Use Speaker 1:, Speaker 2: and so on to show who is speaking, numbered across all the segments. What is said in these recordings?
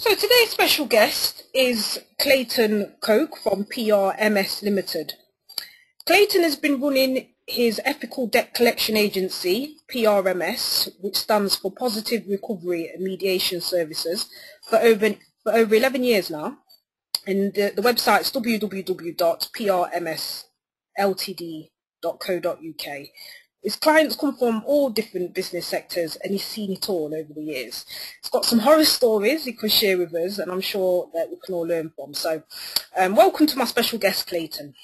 Speaker 1: So today's special guest is Clayton Coke from PRMS Limited. Clayton has been running his ethical debt collection agency, PRMS, which stands for Positive Recovery and Mediation Services, for over 11 years now. And the website is www.prmsltd.co.uk. His clients come from all different business sectors and he's seen it all over the years. He's got some horror stories he can share with us and I'm sure that we can all learn from. So welcome to my special guest, Clayton.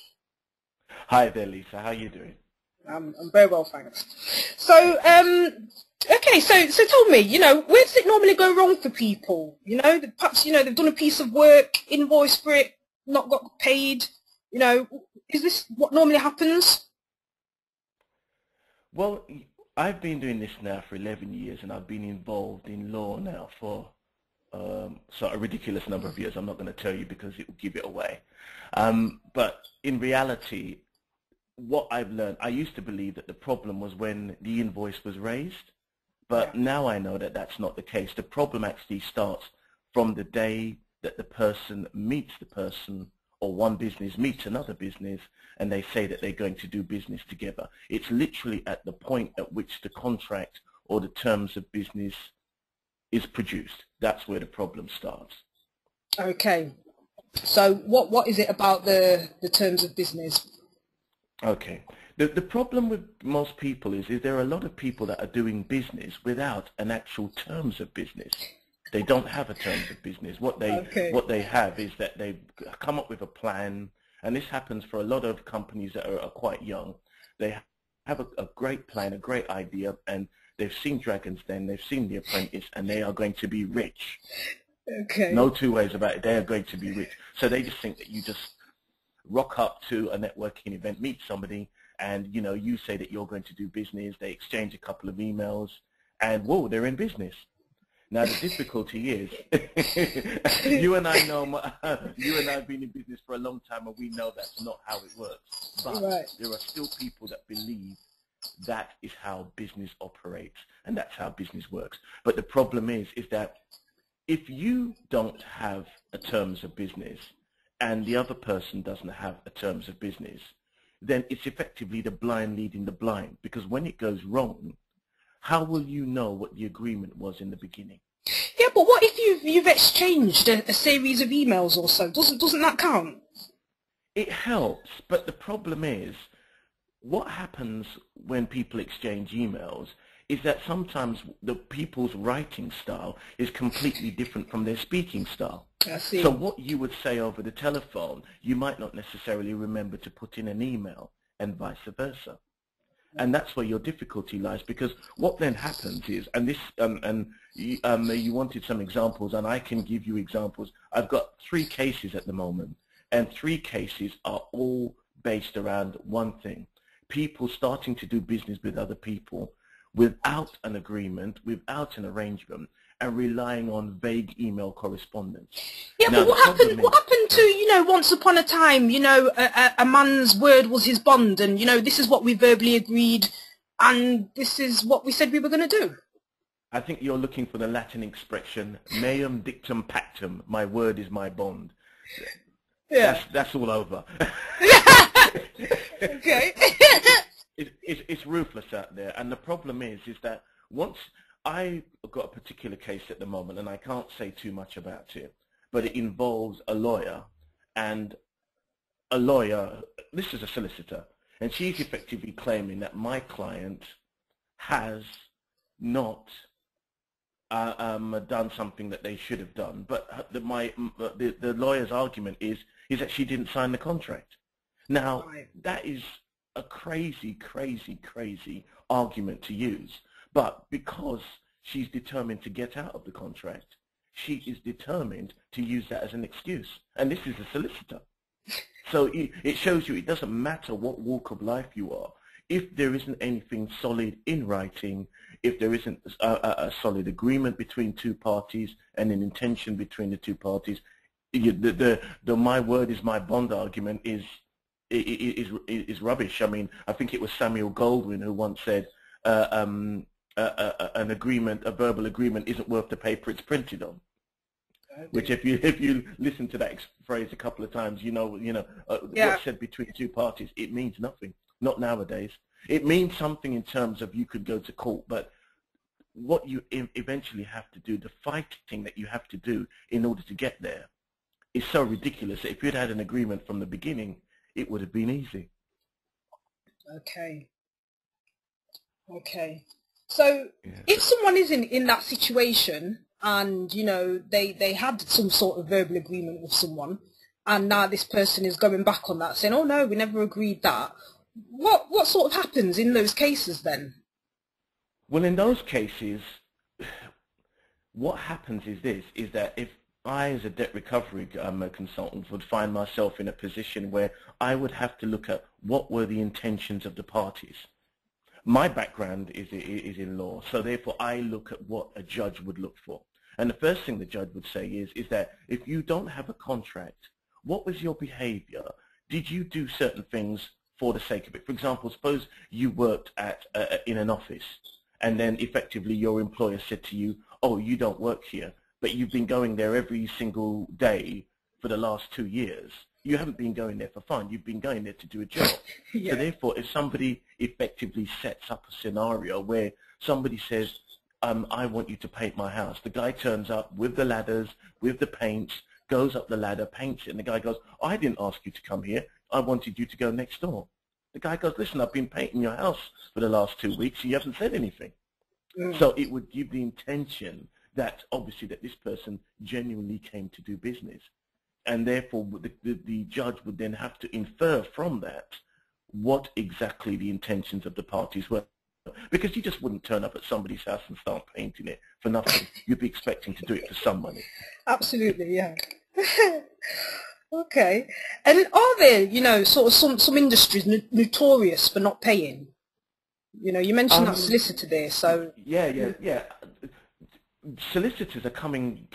Speaker 2: Hi there, Lisa. How are you doing?
Speaker 1: I'm very well, thanks. So, okay, so tell me, where does it normally go wrong for people? Perhaps, they've done a piece of work, invoiced for it, not got paid. Is this what normally happens?
Speaker 2: Well, I've been doing this now for 11 years and I've been involved in law now for a ridiculous number of years. I'm not going to tell you because it will give it away. But in reality, what I've learned, I used to believe that the problem was when the invoice was raised, but now I know that that's not the case. The problem actually starts from the day that the person meets the person, or one business meets another business, and they say that they're going to do business together. It's literally at the point at which the contract or the terms of business is produced. That's where the problem starts.
Speaker 1: Okay. So what is it about the terms of business?
Speaker 2: Okay. The problem with most people is there are a lot of people that are doing business without an actual terms of business. They don't have a terms of business. What they have is that they've come up with a plan, and this happens for a lot of companies that are quite young. They have a great plan, a great idea, and they've seen Dragon's Den, they've seen The Apprentice, and they are going to be rich.
Speaker 1: Okay.
Speaker 2: No two ways about it. They are going to be rich. So they just think that you just rock up to a networking event, meet somebody, and you say that you're going to do business. They exchange a couple of emails, and whoa, they're in business. Now the difficulty is, you and I know, you and I have been in business for a long time, and we know that's not how it works. But there are still people that believe that is how business operates, and that's how business works. But the problem is that if you don't have a terms of business, and the other person doesn't have a terms of business, then it's effectively the blind leading the blind. Because when it goes wrong, how will you know what the agreement was in the beginning?
Speaker 1: Yeah, but what if you've exchanged a series of emails or so? Doesn't that count?
Speaker 2: It helps, but the problem is, what happens when people exchange emails is that sometimes the people's writing style is completely different from their speaking style.
Speaker 1: I see.
Speaker 2: So what you would say over the telephone, you might not necessarily remember to put in an email, and vice versa. And that's where your difficulty lies, because what then happens is, and this, you wanted some examples, and I can give you examples. I've got 3 cases at the moment, and 3 cases are all based around one thing: people starting to do business with other people without an agreement, without an arrangement, and relying on vague email correspondence.
Speaker 1: Yeah,
Speaker 2: now,
Speaker 1: but what happened to, once upon a time, a man's word was his bond, and, this is what we verbally agreed, and this is what we said we were going to do?
Speaker 2: I think you're looking for the Latin expression, meum dictum pactum, my word is my bond.
Speaker 1: Yeah.
Speaker 2: That's all over.
Speaker 1: Okay.
Speaker 2: It's ruthless out there, and the problem is that once I've got a particular case at the moment, and I can't say too much about it, but it involves a lawyer, and a lawyer, this is a solicitor, and she's effectively claiming that my client has not done something that they should have done, but the lawyer's argument is that she didn't sign the contract. Now, that is a crazy, crazy, crazy argument to use. But because she's determined to get out of the contract, she is determined to use that as an excuse. And this is a solicitor. So it shows you it doesn't matter what walk of life you are. If there isn't anything solid in writing, if there isn't a solid agreement between 2 parties and an intention between the 2 parties, the my word is my bond argument is rubbish. I mean, I think it was Samuel Goldwyn who once said, an agreement, a verbal agreement, isn't worth the paper it's printed on. which if you listen to that phrase a couple of times, what's said between two parties, it means nothing. Not nowadays. It means something in terms of you could go to court, but what you eventually have to do, the fighting that you have to do in order to get there, is so ridiculous that if you'd had an agreement from the beginning, it would have been easy.
Speaker 1: Okay. Okay. So if someone is in that situation and, they had some sort of verbal agreement with someone, and now this person is going back on that, saying, oh no, we never agreed that, what sort of happens in those cases then?
Speaker 2: Well, in those cases, what happens is that if I, as a debt recovery consultant, would find myself in a position where I would have to look at what were the intentions of the parties. My background is in law, so therefore I look at what a judge would look for. And the first thing the judge would say is that if you don't have a contract, what was your behavior? Did you do certain things for the sake of it? For example, suppose you worked in an office, and then effectively your employer said to you, oh, you don't work here, but you've been going there every single day for the last 2 years. You haven't been going there for fun. You've been going there to do a job. So therefore, if somebody effectively sets up a scenario where somebody says, I want you to paint my house, the guy turns up with the ladders, with the paints, goes up the ladder, paints it, and the guy goes, I didn't ask you to come here. I wanted you to go next door. The guy goes, listen, I've been painting your house for the last 2 weeks, and you haven't said anything. So it would give the intention that obviously that this person genuinely came to do business. And therefore the judge would then have to infer from that what exactly the intentions of the parties were. Because you just wouldn't turn up at somebody's house and start painting it for nothing. You'd be expecting to do it for some money.
Speaker 1: Absolutely, yeah. Okay. And are there, sort of some industries notorious for not paying? You mentioned that solicitor there, so...
Speaker 2: Yeah. Solicitors are coming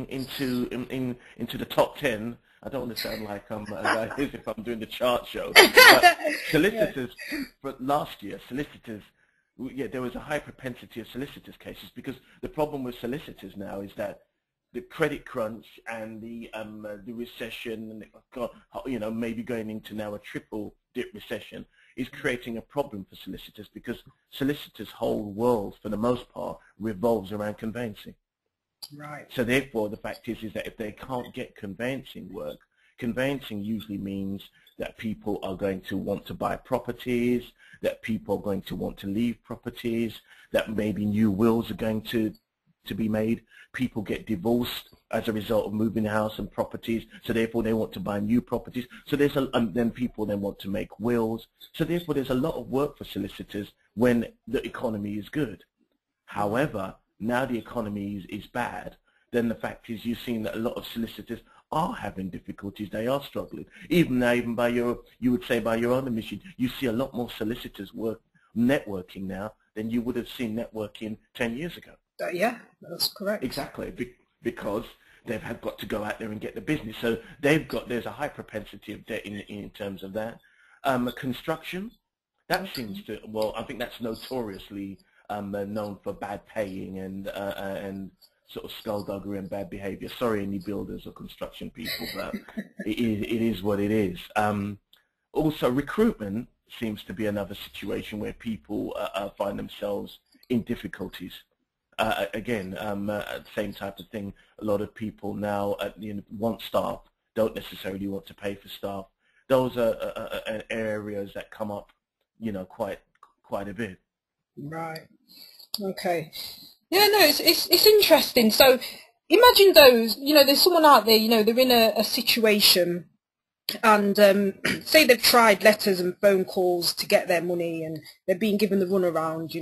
Speaker 2: into the top 10. I don't want to sound like I'm as if I'm doing the chart show. But solicitors, for last year, there was a high propensity of solicitors cases, because the problem with solicitors now is that the credit crunch and the recession, and maybe going into now a triple dip recession, is creating a problem for solicitors, because solicitors' whole world, for the most part, revolves around conveyancing.
Speaker 1: Right.
Speaker 2: So therefore, the fact is that if they can't get conveyancing work, conveyancing usually means that people are going to want to buy properties, that people are going to want to leave properties, that maybe new wills are going to be made. People get divorced as a result of moving house and properties, so therefore they want to buy new properties. So then people then want to make wills. So therefore there's a lot of work for solicitors when the economy is good. However, now the economy is bad, then the fact is you've seen that a lot of solicitors are having difficulties. They are struggling. Even by you would say by your own admission, you see a lot more solicitors networking now than you would have seen networking 10 years ago.
Speaker 1: Yeah, that's correct.
Speaker 2: Exactly, because they've got to go out there and get the business. So there's a high propensity of debt in terms of that. Construction, that seems to, I think that's notoriously known for bad paying and sort of skullduggery and bad behavior. Sorry, any builders or construction people, but it is what it is. Also, recruitment seems to be another situation where people find themselves in difficulties. Again, same type of thing. A lot of people now want staff, don't necessarily want to pay for staff. Those are areas that come up, quite a bit.
Speaker 1: Right. Okay. Yeah, no, it's interesting. So imagine those, there's someone out there, they're in a situation, and say they've tried letters and phone calls to get their money, and they're being given the runaround,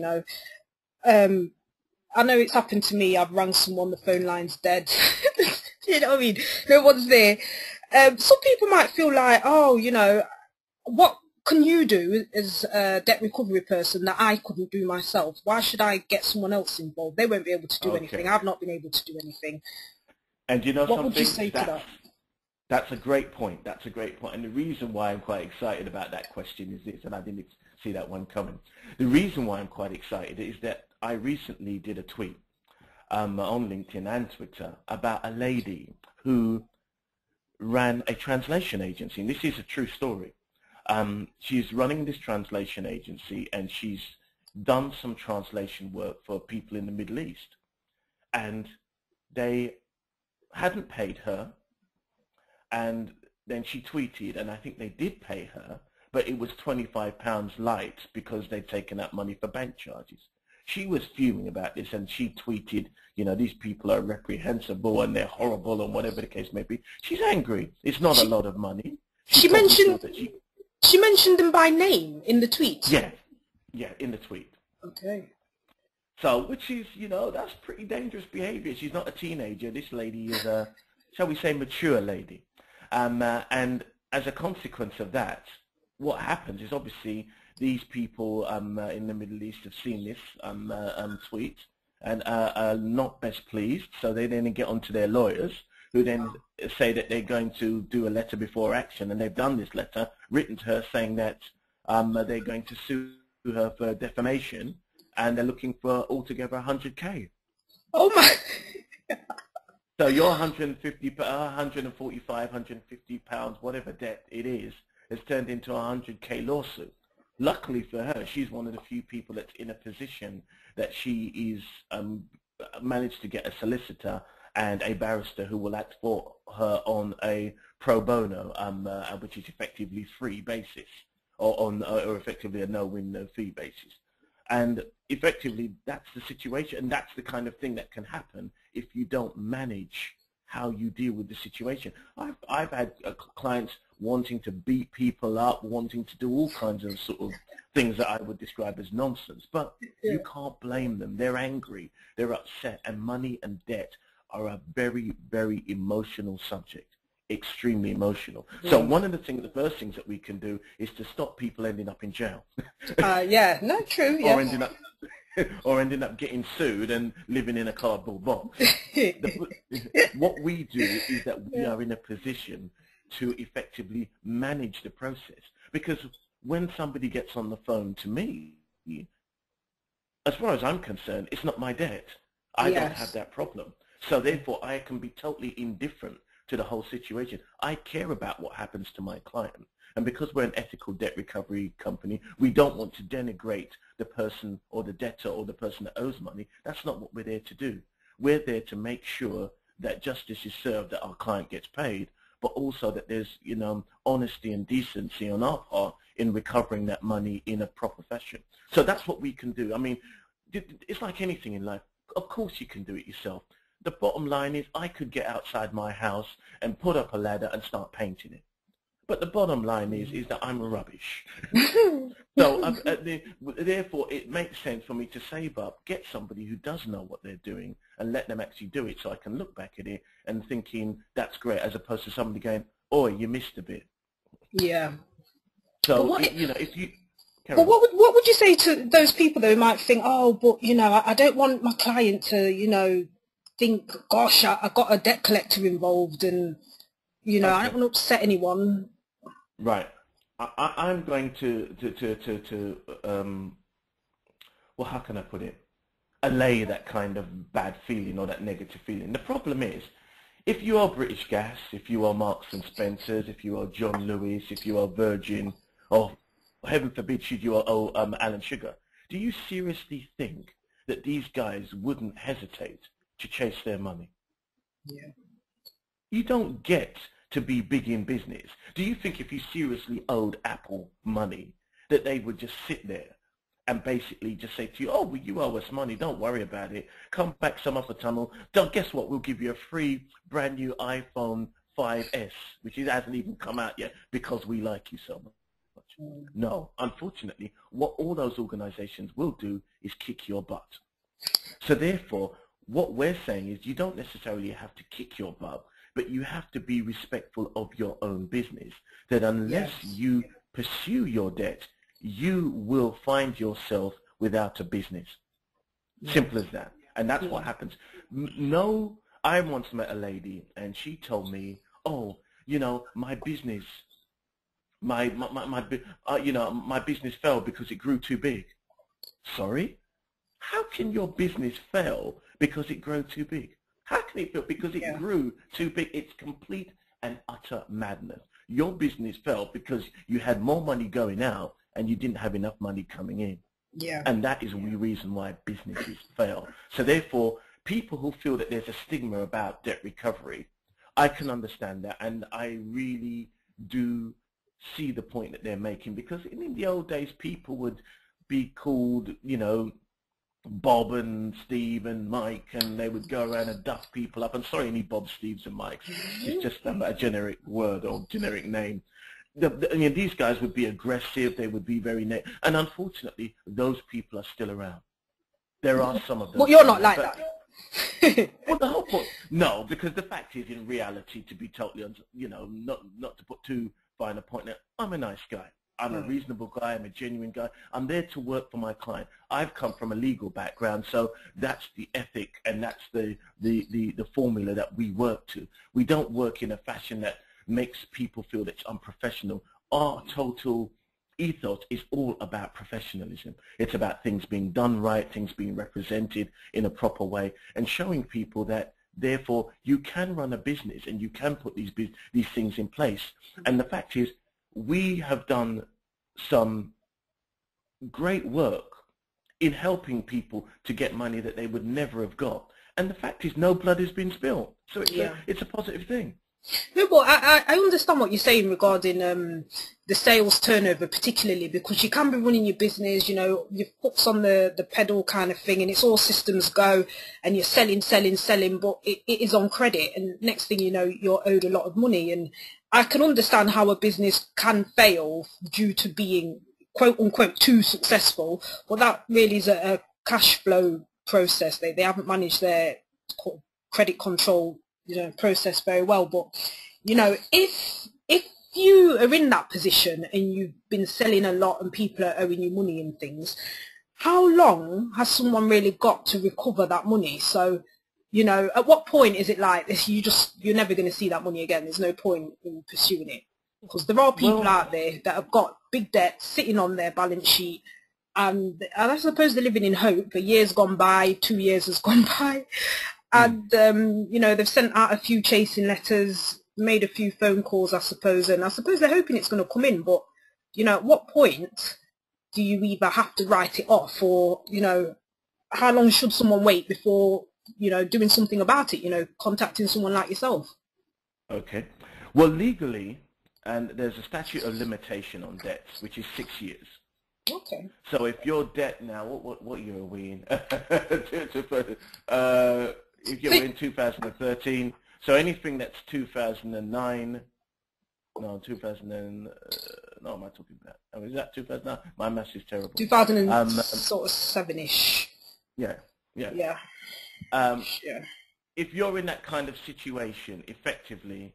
Speaker 1: I know it's happened to me. I've rang someone, the phone line's dead. You know what I mean? No one's there. Some people might feel like, oh, what can you do as a debt recovery person that I couldn't do myself? Why should I get someone else involved? They won't be able to do anything. I've not been able to do anything.
Speaker 2: And
Speaker 1: what would you say to that?
Speaker 2: That's a great point. That's a great point. And the reason why I'm quite excited about that question is this, and I didn't see that one coming. The reason why I'm quite excited is that I recently did a tweet on LinkedIn and Twitter about a lady who ran a translation agency, and this is a true story. She's running this translation agency, and she's done some translation work for people in the Middle East, and they hadn't paid her, and then she tweeted, and I think they did pay her, but it was £25 light because they'd taken out money for bank charges. She was fuming about this, and she tweeted, you know, these people are reprehensible and they're horrible and whatever the case may be. She's angry. It's not a lot of money.
Speaker 1: She mentioned them by name in the tweet.
Speaker 2: Yeah, in the tweet.
Speaker 1: Okay.
Speaker 2: So, which is, you know, that's pretty dangerous behavior. She's not a teenager. This lady is a, shall we say, mature lady. And as a consequence of that, what happens is obviously these people in the Middle East have seen this tweet and are not best pleased, so they then get onto their lawyers, who then say that they're going to do a letter before action, and they've done this letter, written to her saying that they're going to sue her for defamation, and they're looking for altogether 100K.
Speaker 1: Oh my!
Speaker 2: So your 150, 145, 150 pounds, whatever debt it is, has turned into a 100K lawsuit. Luckily for her, she's one of the few people that's in a position that she is managed to get a solicitor and a barrister who will act for her on a pro bono, which is effectively free basis, or effectively a no-win, no-fee basis. And effectively, that's the situation, and that's the kind of thing that can happen if you don't manage how you deal with the situation. I've had clients wanting to beat people up, wanting to do all kinds of sort of things that I would describe as nonsense, but you can't blame them. They're angry, they're upset, and money and debt are a very, very emotional subject, extremely emotional. So one of the first things that we can do is to stop people ending up in jail.
Speaker 1: Yeah, no, true, yeah.
Speaker 2: Or ending up getting sued and living in a cardboard box. What we do is that we are in a position to effectively manage the process. Because when somebody gets on the phone to me, as far as I'm concerned, it's not my debt. I don't have that problem. So therefore, I can be totally indifferent to the whole situation. I care about what happens to my client. And because we're an ethical debt recovery company, we don't want to denigrate the person or the debtor or the person that owes money. That's not what we're there to do. We're there to make sure that justice is served, that our client gets paid, but also that there's, you know, honesty and decency on our part in recovering that money in a proper fashion. So that's what we can do. I mean, it's like anything in life. Of course you can do it yourself. The bottom line is I could get outside my house and put up a ladder and start painting it. But the bottom line is that I'm rubbish. So therefore, it makes sense for me to save up, get somebody who does know what they're doing, and let them actually do it, so I can look back at it and thinking that's great, as opposed to somebody going, "Oh, you missed a bit."
Speaker 1: Yeah.
Speaker 2: So you know, if you.
Speaker 1: But what would you say to those people though who might think, oh, but you know, I don't want my client to, you know, think, gosh, I got a debt collector involved, and you know, I don't want to upset anyone.
Speaker 2: Right. I'm going to well, how can I put it? Allay that kind of bad feeling or that negative feeling. The problem is, if you are British Gas, if you are Marks and Spencers, if you are John Lewis, if you are Virgin, or heaven forbid, should you are Alan Sugar, do you seriously think that these guys wouldn't hesitate to chase their money?
Speaker 1: Yeah.
Speaker 2: You don't get to be big in business. Do you think if you seriously owed Apple money that they would just sit there and basically just say to you, oh, well, you owe us money, don't worry about it, come back some other tunnel, guess what, we'll give you a free brand new iPhone 5S, which hasn't even come out yet because we like you so much. No, unfortunately, what all those organizations will do is kick your butt. So therefore, what we're saying is you don't necessarily have to kick your butt, but you have to be respectful of your own business, that unless you pursue your debt, you will find yourself without a business. Simple as that. And that's what happens. No, I once met a lady and she told me, oh, you know, my business, you know, my business fell because it grew too big. Sorry? How can your business fail Because it grew too big. How can it fail? Because it
Speaker 1: Yeah.
Speaker 2: grew too big. It's complete and utter madness. Your business failed because you had more money going out and you didn't have enough money coming in.
Speaker 1: Yeah.
Speaker 2: And that is the reason why businesses fail. So therefore, people who feel that there's a stigma about debt recovery, I can understand that, and I really do see the point that they're making, because in the old days, people would be called, you know, Bob and Steve and Mike, and they would go around and duff people up. I'm sorry, any Bob, Steves and Mikes. It's just a generic word or generic name. I mean, these guys would be aggressive. They would be very and unfortunately, those people are still around. There are some of them.
Speaker 1: Well, you're not like that.
Speaker 2: Well, the whole point, no, because the fact is, in reality, to be totally, you know, not to put too fine a point there, I'm a nice guy. I'm a reasonable guy. I'm a genuine guy. I'm there to work for my client. I've come from a legal background, so that's the ethic and that's the formula that we work to. We don't work in a fashion that makes people feel that it's unprofessional. Our total ethos is all about professionalism. It's about things being done right, things being represented in a proper way, and showing people that therefore you can run a business and you can put these things in place. And the fact is, we have done some great work in helping people to get money that they would never have got. And the fact is, no blood has been spilled. So it's a positive thing.
Speaker 1: No, but I understand what you're saying regarding the sales turnover, particularly because you can be running your business, you know, your foot's on the pedal kind of thing, and it's all systems go, and you're selling, but it is on credit, and next thing you know, you're owed a lot of money. And I can understand how a business can fail due to being, quote unquote, too successful, but that really is a cash flow process. They haven't managed their credit control, you know, process very well. But you know, if you are in that position and you've been selling a lot and people are owing you money and things, how long has someone really got to recover that money? So, you know, at what point is it like this, you're never going to see that money again? There's no point in pursuing it, because there are people out there that have got big debt sitting on their balance sheet, and I suppose they're living in hope. A year's gone by, 2 years has gone by, and you know, they've sent out a few chasing letters, made a few phone calls, I suppose, and I suppose they're hoping it's going to come in. But you know, at what point do you either have to write it off, or you know, how long should someone wait before, you know, doing something about it, you know, contacting someone like yourself?
Speaker 2: Okay. Well, legally, and there's a statute of limitation on debts, which is 6 years.
Speaker 1: Okay.
Speaker 2: So if your debt now, what year are we in? If you're in 2013, so anything that's 2009, no, 2000 and, no, am I talking about? Oh, is that 2009? My maths is terrible.
Speaker 1: 2000 and sort of 7-ish.
Speaker 2: Yeah.
Speaker 1: Yeah.
Speaker 2: If you're in that kind of situation, effectively,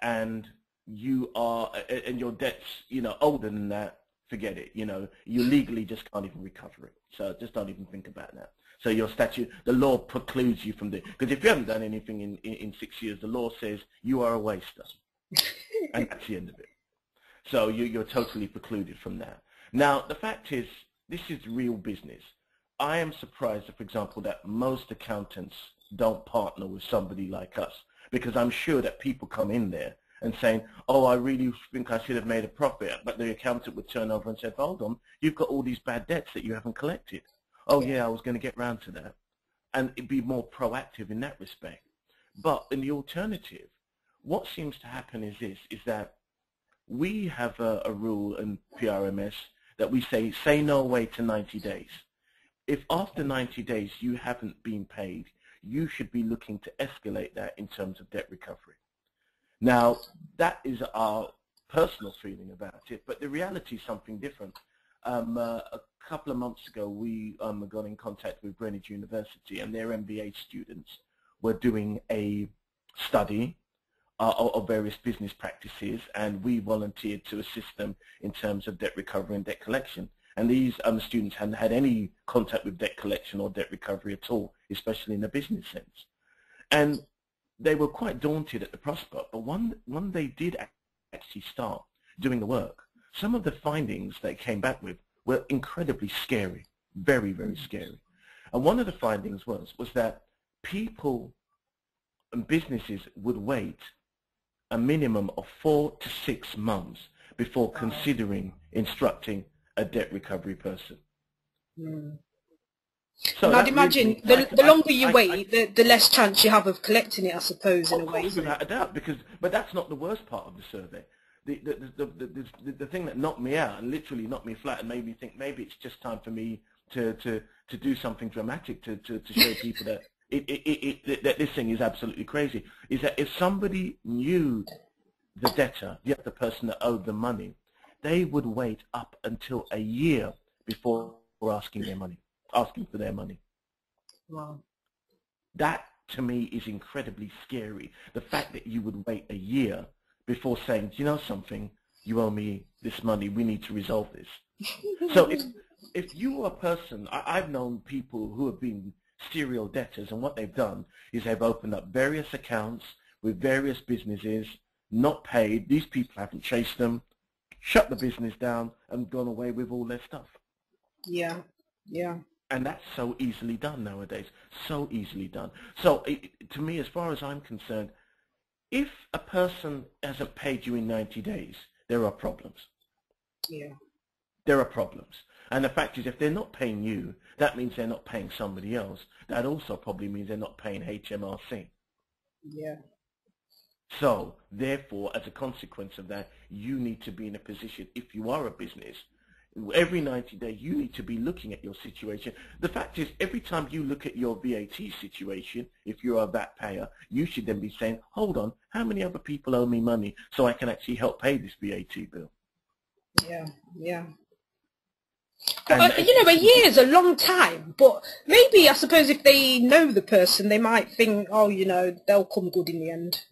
Speaker 2: and you are, and your debt's, you know, older than that, forget it. You know, you legally just can't even recover it. So just don't even think about that. So your statute, the law precludes you from because if you haven't done anything in 6 years, the law says you are a waster, and that's the end of it. So you're totally precluded from that. Now the fact is, this is real business. I am surprised, for example, that most accountants don't partner with somebody like us, because I'm sure that people come in there and saying, oh, I really think I should have made a profit, but the accountant would turn over and say, hold on, you've got all these bad debts that you haven't collected. Oh yeah, I was going to get round to that. And it'd be more proactive in that respect. But in the alternative, what seems to happen is this, is that we have a rule in PRMS that we say no way to 90 days. If after 90 days you haven't been paid, you should be looking to escalate that in terms of debt recovery. Now, that is our personal feeling about it, but the reality is something different. A couple of months ago, we got in contact with Greenwich University, and their MBA students were doing a study of various business practices, and we volunteered to assist them in terms of debt recovery and debt collection. And these students hadn't had any contact with debt collection or debt recovery at all, especially in the business sense. And they were quite daunted at the prospect, but when they did actually start doing the work, some of the findings they came back with were incredibly scary, very, very scary. And one of the findings was that people and businesses would wait a minimum of 4 to 6 months before considering instructing a debt recovery person.
Speaker 1: Mm.
Speaker 2: So
Speaker 1: And I'd imagine the longer you wait, the less chance you have of collecting it, I suppose, in a way.
Speaker 2: Without a doubt, but that's not the worst part of the survey. The thing that knocked me out and literally knocked me flat and made me think maybe it's just time for me to do something dramatic to show people that that this thing is absolutely crazy, is that if somebody knew the debtor, the other person that owed them money, they would wait up until a year before asking for their money.
Speaker 1: Wow.
Speaker 2: That, to me, is incredibly scary. The fact that you would wait a year before saying, do you know something, you owe me this money, we need to resolve this. So if you are a person, I've known people who have been serial debtors, and what they've done is they've opened up various accounts with various businesses, not paid. These people haven't chased them, shut the business down, and gone away with all their stuff.
Speaker 1: Yeah, yeah.
Speaker 2: And that's so easily done nowadays, so easily done. So to me, as far as I'm concerned, if a person hasn't paid you in 90 days, there are problems.
Speaker 1: Yeah.
Speaker 2: There are problems. And the fact is, if they're not paying you, that means they're not paying somebody else. That also probably means they're not paying HMRC.
Speaker 1: Yeah.
Speaker 2: So, therefore, as a consequence of that, you need to be in a position, if you are a business, every 90 days, you need to be looking at your situation. The fact is, every time you look at your VAT situation, if you're a VAT payer, you should then be saying, hold on, how many other people owe me money so I can actually help pay this VAT bill?
Speaker 1: Yeah, yeah. But, you know, a year is a long time, but maybe, I suppose, if they know the person, they might think, oh, you know, they'll come good in the end.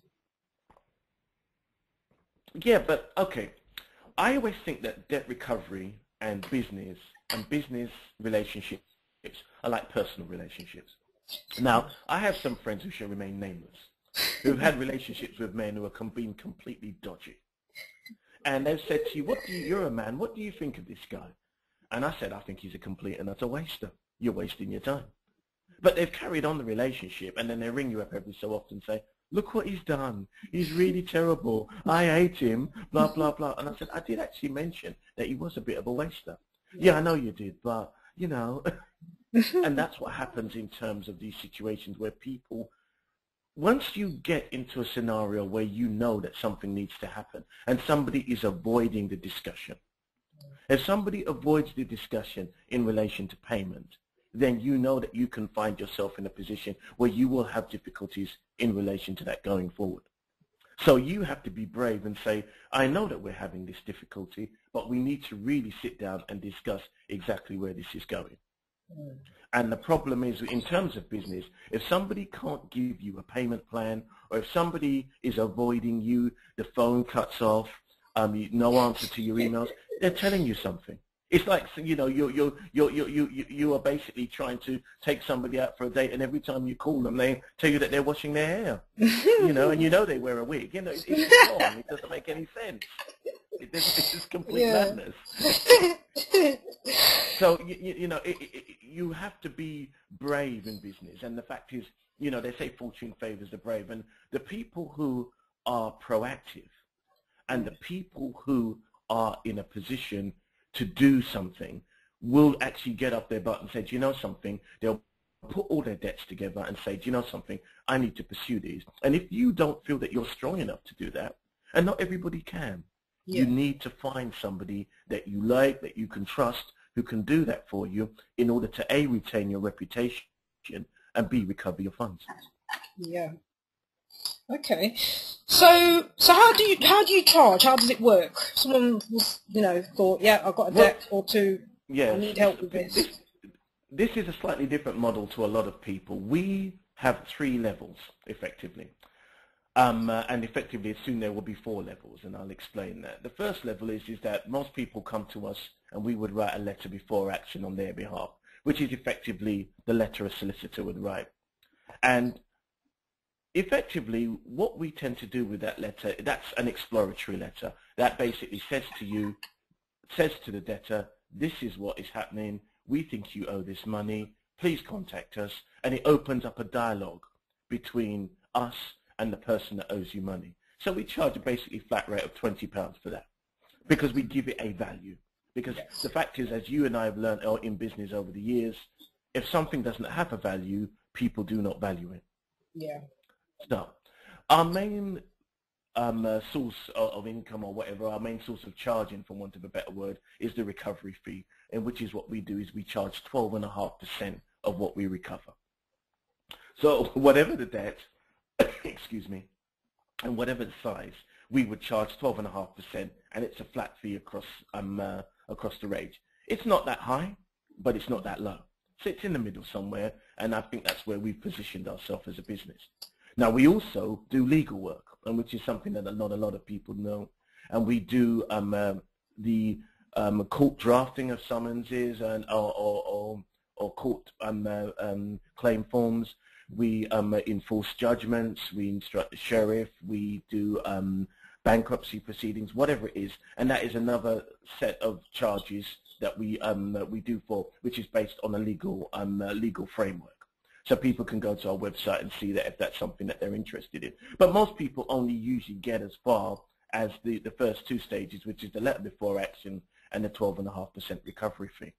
Speaker 2: Yeah, but, okay, I always think that debt recovery and business relationships are like personal relationships. Now, I have some friends who shall remain nameless, who've had relationships with men who have been completely dodgy. And they've said to you, you're a man, what do you think of this guy? And I said, I think he's a complete and utter waster. You're wasting your time. But they've carried on the relationship, and then they ring you up every so often and say, look what he's done. He's really terrible. I hate him, blah, blah, blah. And I said, I did actually mention that he was a bit of a waster. Yeah, I know you did, but, you know. And that's what happens in terms of these situations where people, once you get into a scenario where you know that something needs to happen and somebody is avoiding the discussion, if somebody avoids the discussion in relation to payment, then you know that you can find yourself in a position where you will have difficulties in relation to that going forward. So you have to be brave and say, I know that we're having this difficulty, but we need to really sit down and discuss exactly where this is going. And the problem is, in terms of business, if somebody can't give you a payment plan, or if somebody is avoiding you, the phone cuts off, no answer to your emails, they're telling you something. It's like, you know, you are basically trying to take somebody out for a date, and every time you call them, they tell you that they're washing their hair. You know, and you know they wear a wig. You know, it's wrong. It doesn't make any sense. It's just complete madness. So, you know, you have to be brave in business. And the fact is, you know, they say fortune favors the brave. And the people who are proactive and the people who are in a position to do something will actually get up their butt and say, do you know something? They'll put all their debts together and say, do you know something? I need to pursue these. And if you don't feel that you're strong enough to do that, and not everybody can, you need to find somebody that you like, that you can trust, who can do that for you in order to A, retain your reputation, and B, recover your funds.
Speaker 1: Yeah. Okay. So how do you charge? How does it work? Someone was, you know, thought, yeah, I've got a debt or two. Yeah, I need help with this.
Speaker 2: This is a slightly different model to a lot of people. We have 3 levels, effectively. And effectively, soon there will be 4 levels, and I'll explain that. The first level is that most people come to us and we would write a letter before action on their behalf, which is effectively the letter a solicitor would write. And effectively, what we tend to do with that letter, that's an exploratory letter. That basically says to the debtor, this is what is happening. We think you owe this money. please contact us, and it opens up a dialogue between us and the person that owes you money. So we charge a basically flat rate of £20 for that, because we give it a value. Because the fact is, as you and I have learned in business over the years, if something doesn't have a value, people do not value it.
Speaker 1: Yeah.
Speaker 2: So our main source of income, or whatever, our main source of charging, for want of a better word, is the recovery fee, and which is what we do is we charge 12.5% of what we recover. So whatever the debt, excuse me, and whatever the size, we would charge 12.5%, and it's a flat fee across the range. It's not that high, but it's not that low. So it's in the middle somewhere, and I think that's where we've positioned ourselves as a business. Now, we also do legal work, and which is something that not a lot of people know. And we do the court drafting of summonses and or court claim forms. We enforce judgments. We instruct the sheriff. We do bankruptcy proceedings, whatever it is, and that is another set of charges that we do for, which is based on a legal framework. So people can go to our website and see that if that's something that they're interested in. But most people only usually get as far as the first two stages, which is the letter before action and the 12.5% recovery fee.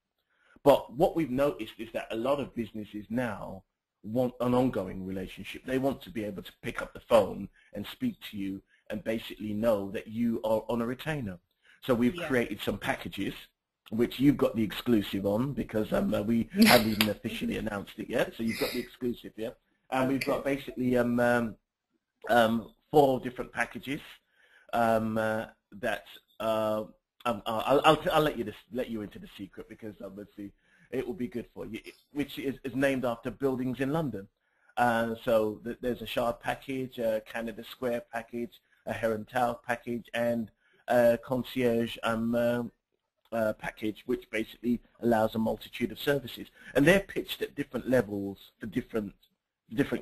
Speaker 2: But what we've noticed is that a lot of businesses now want an ongoing relationship. They want to be able to pick up the phone and speak to you and basically know that you are on a retainer. So we've created some packages, which you've got the exclusive on, because we haven't even officially announced it yet. So you've got the exclusive, yeah. And we've got basically 4 different packages that I'll let you into the secret, because obviously it will be good for you, which is named after buildings in London. So there's a Shard package, a Canada Square package, a Heron Tower package, and a concierge package, which basically allows a multitude of services. And they're pitched at different levels for different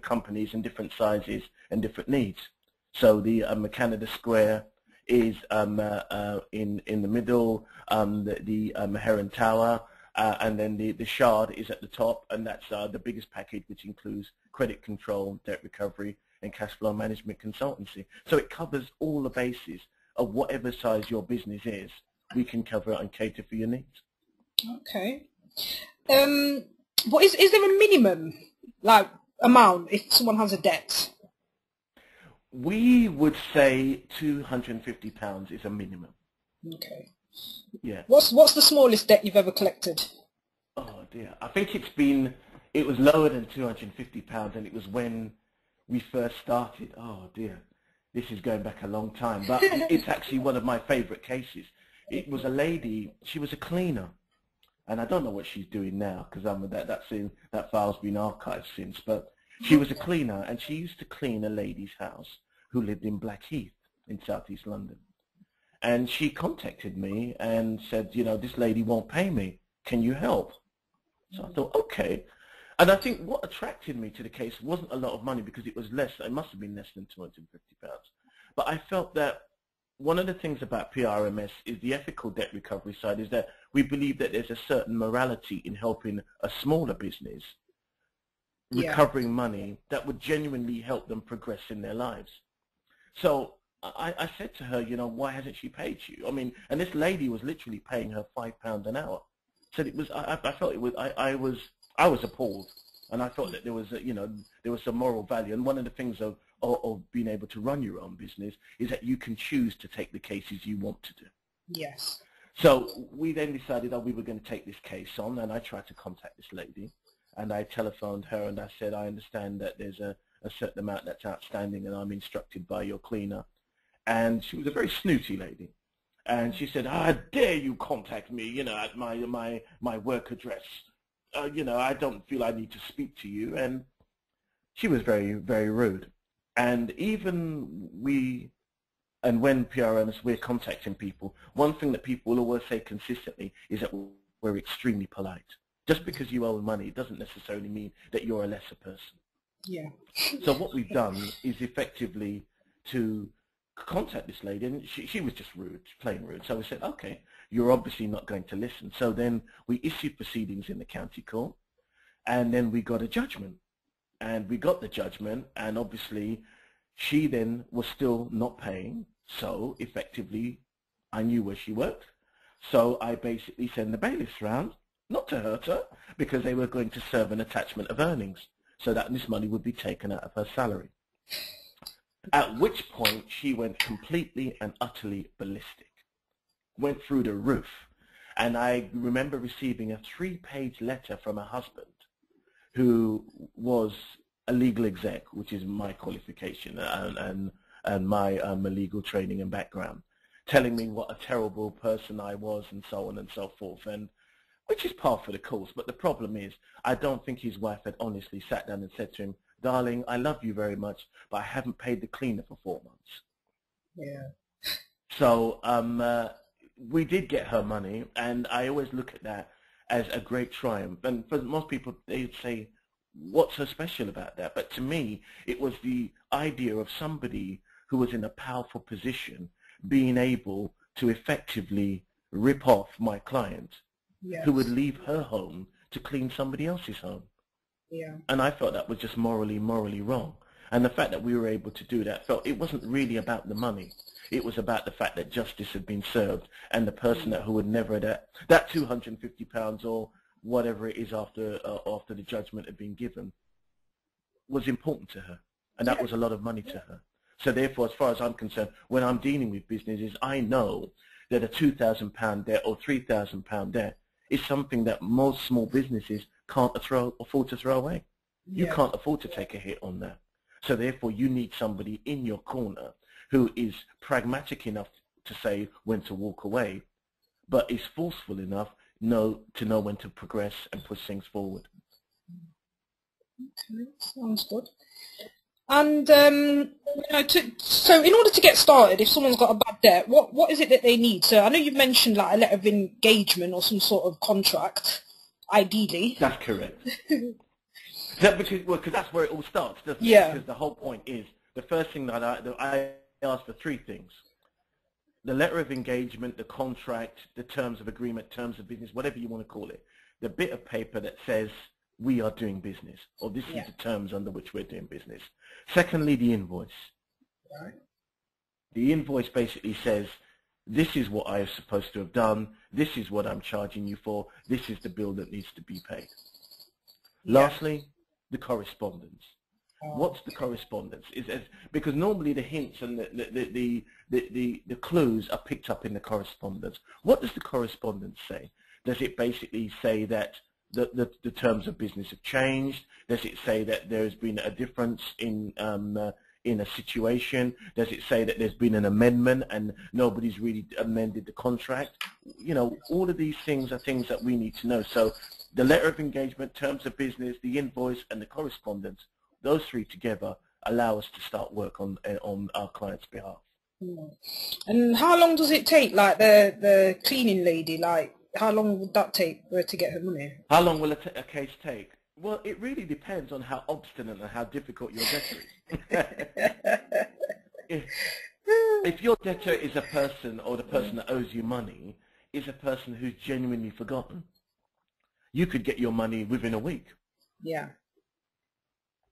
Speaker 2: companies and different sizes and different needs. So the Canada Square is in the middle, the Heron Tower, and then the Shard is at the top, and that's the biggest package, which includes credit control, debt recovery, and cash flow management consultancy. So it covers all the bases of whatever size your business is. We can cover it and cater for your needs.
Speaker 1: Okay. What is there a minimum amount if someone has a debt?
Speaker 2: We would say £250 is a minimum.
Speaker 1: Okay.
Speaker 2: Yeah.
Speaker 1: What's the smallest debt you've ever collected?
Speaker 2: Oh dear. I think it was lower than £250, and it was when we first started. Oh dear. This is going back a long time, but it's actually one of my favourite cases. It was a lady. She was a cleaner, and I don't know what she's doing now, because that file's been archived since. But she was a cleaner, and she used to clean a lady's house who lived in Blackheath in southeast London. And she contacted me and said, this lady won't pay me. Can you help? So I thought, okay. And I think what attracted me to the case wasn't a lot of money, because it was less. It must have been less than £250. But I felt that one of the things about PRMS is the ethical debt recovery side, is that we believe that there's a certain morality in helping a smaller business recovering money that would genuinely help them progress in their lives. So I said to her, why hasn't she paid you? I mean, and this lady was literally paying her £5 an hour. So it was, I felt it was, I was appalled, and I thought that there was, there was some moral value. And one of the things of being able to run your own business is that you can choose to take the cases you want to do. Yes. So we then decided that we were going to take this case on, and I tried to contact this lady, and I telephoned her, and I said, I understand that there's a certain amount that's outstanding, and I'm instructed by your cleaner. And she was a very snooty lady, and she said, how dare you contact me, at my work address. I don't feel I need to speak to you. And she was very, very rude. And even when PRMs, we're contacting people, one thing that people will always say consistently is that we're extremely polite. Just because you owe money doesn't necessarily mean that you're a lesser person. Yeah. So what we've done is effectively to contact this lady, and she was just rude, plain rude. So we said, okay, you're obviously not going to listen. So then we issued proceedings in the county court, And then we got a judgment. And we got the judgment, and obviously she then was still not paying. So effectively, I knew where she worked. So I basically sent the bailiffs round, not to hurt her, because they were going to serve an attachment of earnings, so that this money would be taken out of her salary. At which point she went completely and utterly ballistic, went through the roof. And I remember receiving a 3-page letter from her husband, who was a legal exec, which is my qualification and my legal training and background, telling me what a terrible person I was and so on and so forth, and which is par for the course. But the problem is, I don't think his wife had honestly sat down and said to him, darling, I love you very much, but I haven't paid the cleaner for 4 months.
Speaker 1: Yeah.
Speaker 2: So we did get her money, and I always look at that as a great triumph. And for most people, they'd say, what's so special about that? But to me, it was the idea of somebody who was in a powerful position being able to effectively rip off my client,
Speaker 1: Yes.
Speaker 2: who would leave her home to clean somebody else's home.
Speaker 1: Yeah.
Speaker 2: And I felt that was just morally wrong. And the fact that we were able to do that, felt it wasn't really about the money. It was about the fact that justice had been served, and the person who would never that £250 or whatever it is after the judgment had been given was important to her, and that was a lot of money to her. So therefore, as far as I'm concerned, when I'm dealing with businesses, I know that a £2,000 debt or £3,000 debt is something that most small businesses can't afford to throw away. You can't afford to take a hit on that. So therefore, you need somebody in your corner who is pragmatic enough to say when to walk away, but is forceful enough to know when to progress and push things forward.
Speaker 1: Okay, sounds good. And so in order to get started, if someone's got a bad debt, what is it that they need? So I know you've mentioned like a letter of engagement or some sort of contract, ideally.
Speaker 2: That's correct. Because that's where it all starts, doesn't it?
Speaker 1: Yeah.
Speaker 2: Because the whole point is, the first thing that I ask for 3 things: the letter of engagement, the contract, the terms of agreement, terms of business, whatever you want to call it, the bit of paper that says we are doing business, or this is the terms under which we're doing business. Secondly, the invoice.
Speaker 1: Right.
Speaker 2: The invoice basically says, this is what I am supposed to have done, this is what I'm charging you for, this is the bill that needs to be paid. Lastly, the correspondence. What's the correspondence? Because normally the hints and the clues are picked up in the correspondence. What does the correspondence say? Does it basically say that the terms of business have changed? Does it say that there's been a difference in a situation? Does it say that there's been an amendment and nobody's really amended the contract? You know, all of these things are things that we need to know. So the letter of engagement, terms of business, the invoice, and the correspondence, those 3 together allow us to start work on our client's behalf.
Speaker 1: And how long does it take, like the cleaning lady, like how long would that take for her to get her money?
Speaker 2: How long will a case take? Well, it really depends on how obstinate and how difficult your debtor is. If your debtor is a person, or the person that owes you money is a person who's genuinely forgotten, you could get your money within a week.
Speaker 1: Yeah.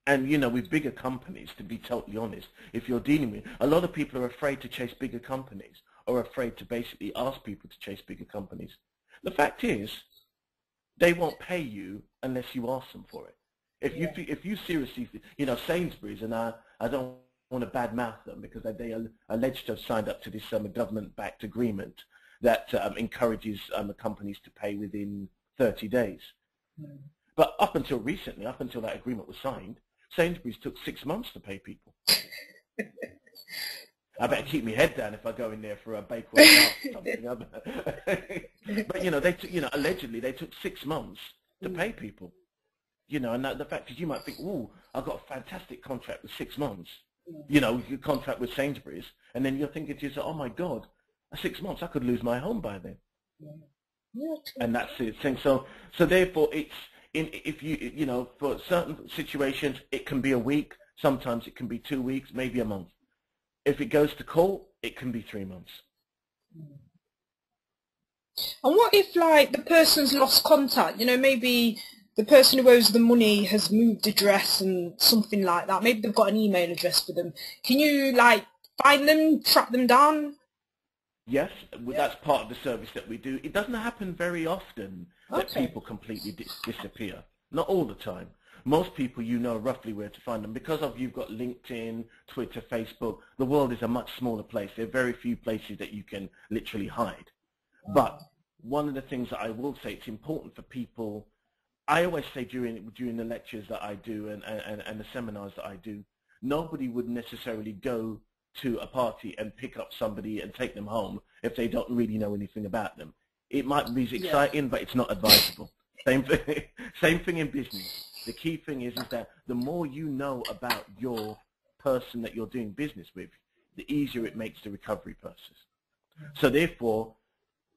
Speaker 2: And, you know, with bigger companies, to be totally honest, if you're dealing with, a lot of people are afraid to chase bigger companies, or afraid to basically ask people to chase bigger companies. The fact is, they won't pay you unless you ask them for it. If you seriously, you know, Sainsbury's, and I don't want to badmouth them because they are alleged to have signed up to this government-backed agreement that encourages companies to pay within 30 days. But up until recently, up until that agreement was signed, Sainsbury's took 6 months to pay people. I better keep my head down if I go in there for a bakewell or something. But you know, allegedly they took 6 months to pay people. You know, and the fact is, you might think, "Ooh, I've got a fantastic contract with 6 months." You know, your contract with Sainsbury's, and then you're thinking to yourself, "Oh my God, 6 months, I could lose my home by then." And that's the thing. So therefore, if you know, for certain situations, it can be a week. Sometimes it can be 2 weeks, maybe a month. If it goes to court, it can be 3 months.
Speaker 1: And what if, like, the person's lost contact? You know, maybe the person who owes the money has moved address and something like that. Maybe they've got an email address for them. Can you like find them, track them down?
Speaker 2: Yes, well, that's part of the service that we do. It doesn't happen very often that
Speaker 1: Okay.
Speaker 2: people completely disappear. Not all the time. Most people, you know roughly where to find them. Because of you've got LinkedIn, Twitter, Facebook, the world is a much smaller place. There are very few places that you can literally hide. But one of the things that I will say, it's important for people, I always say during the lectures that I do and the seminars that I do, nobody would necessarily go to a party and pick up somebody and take them home if they don't really know anything about them. It might be exciting, but it's not advisable. Same thing in business. The key thing is that the more you know about your person that you're doing business with, the easier it makes the recovery process. So therefore,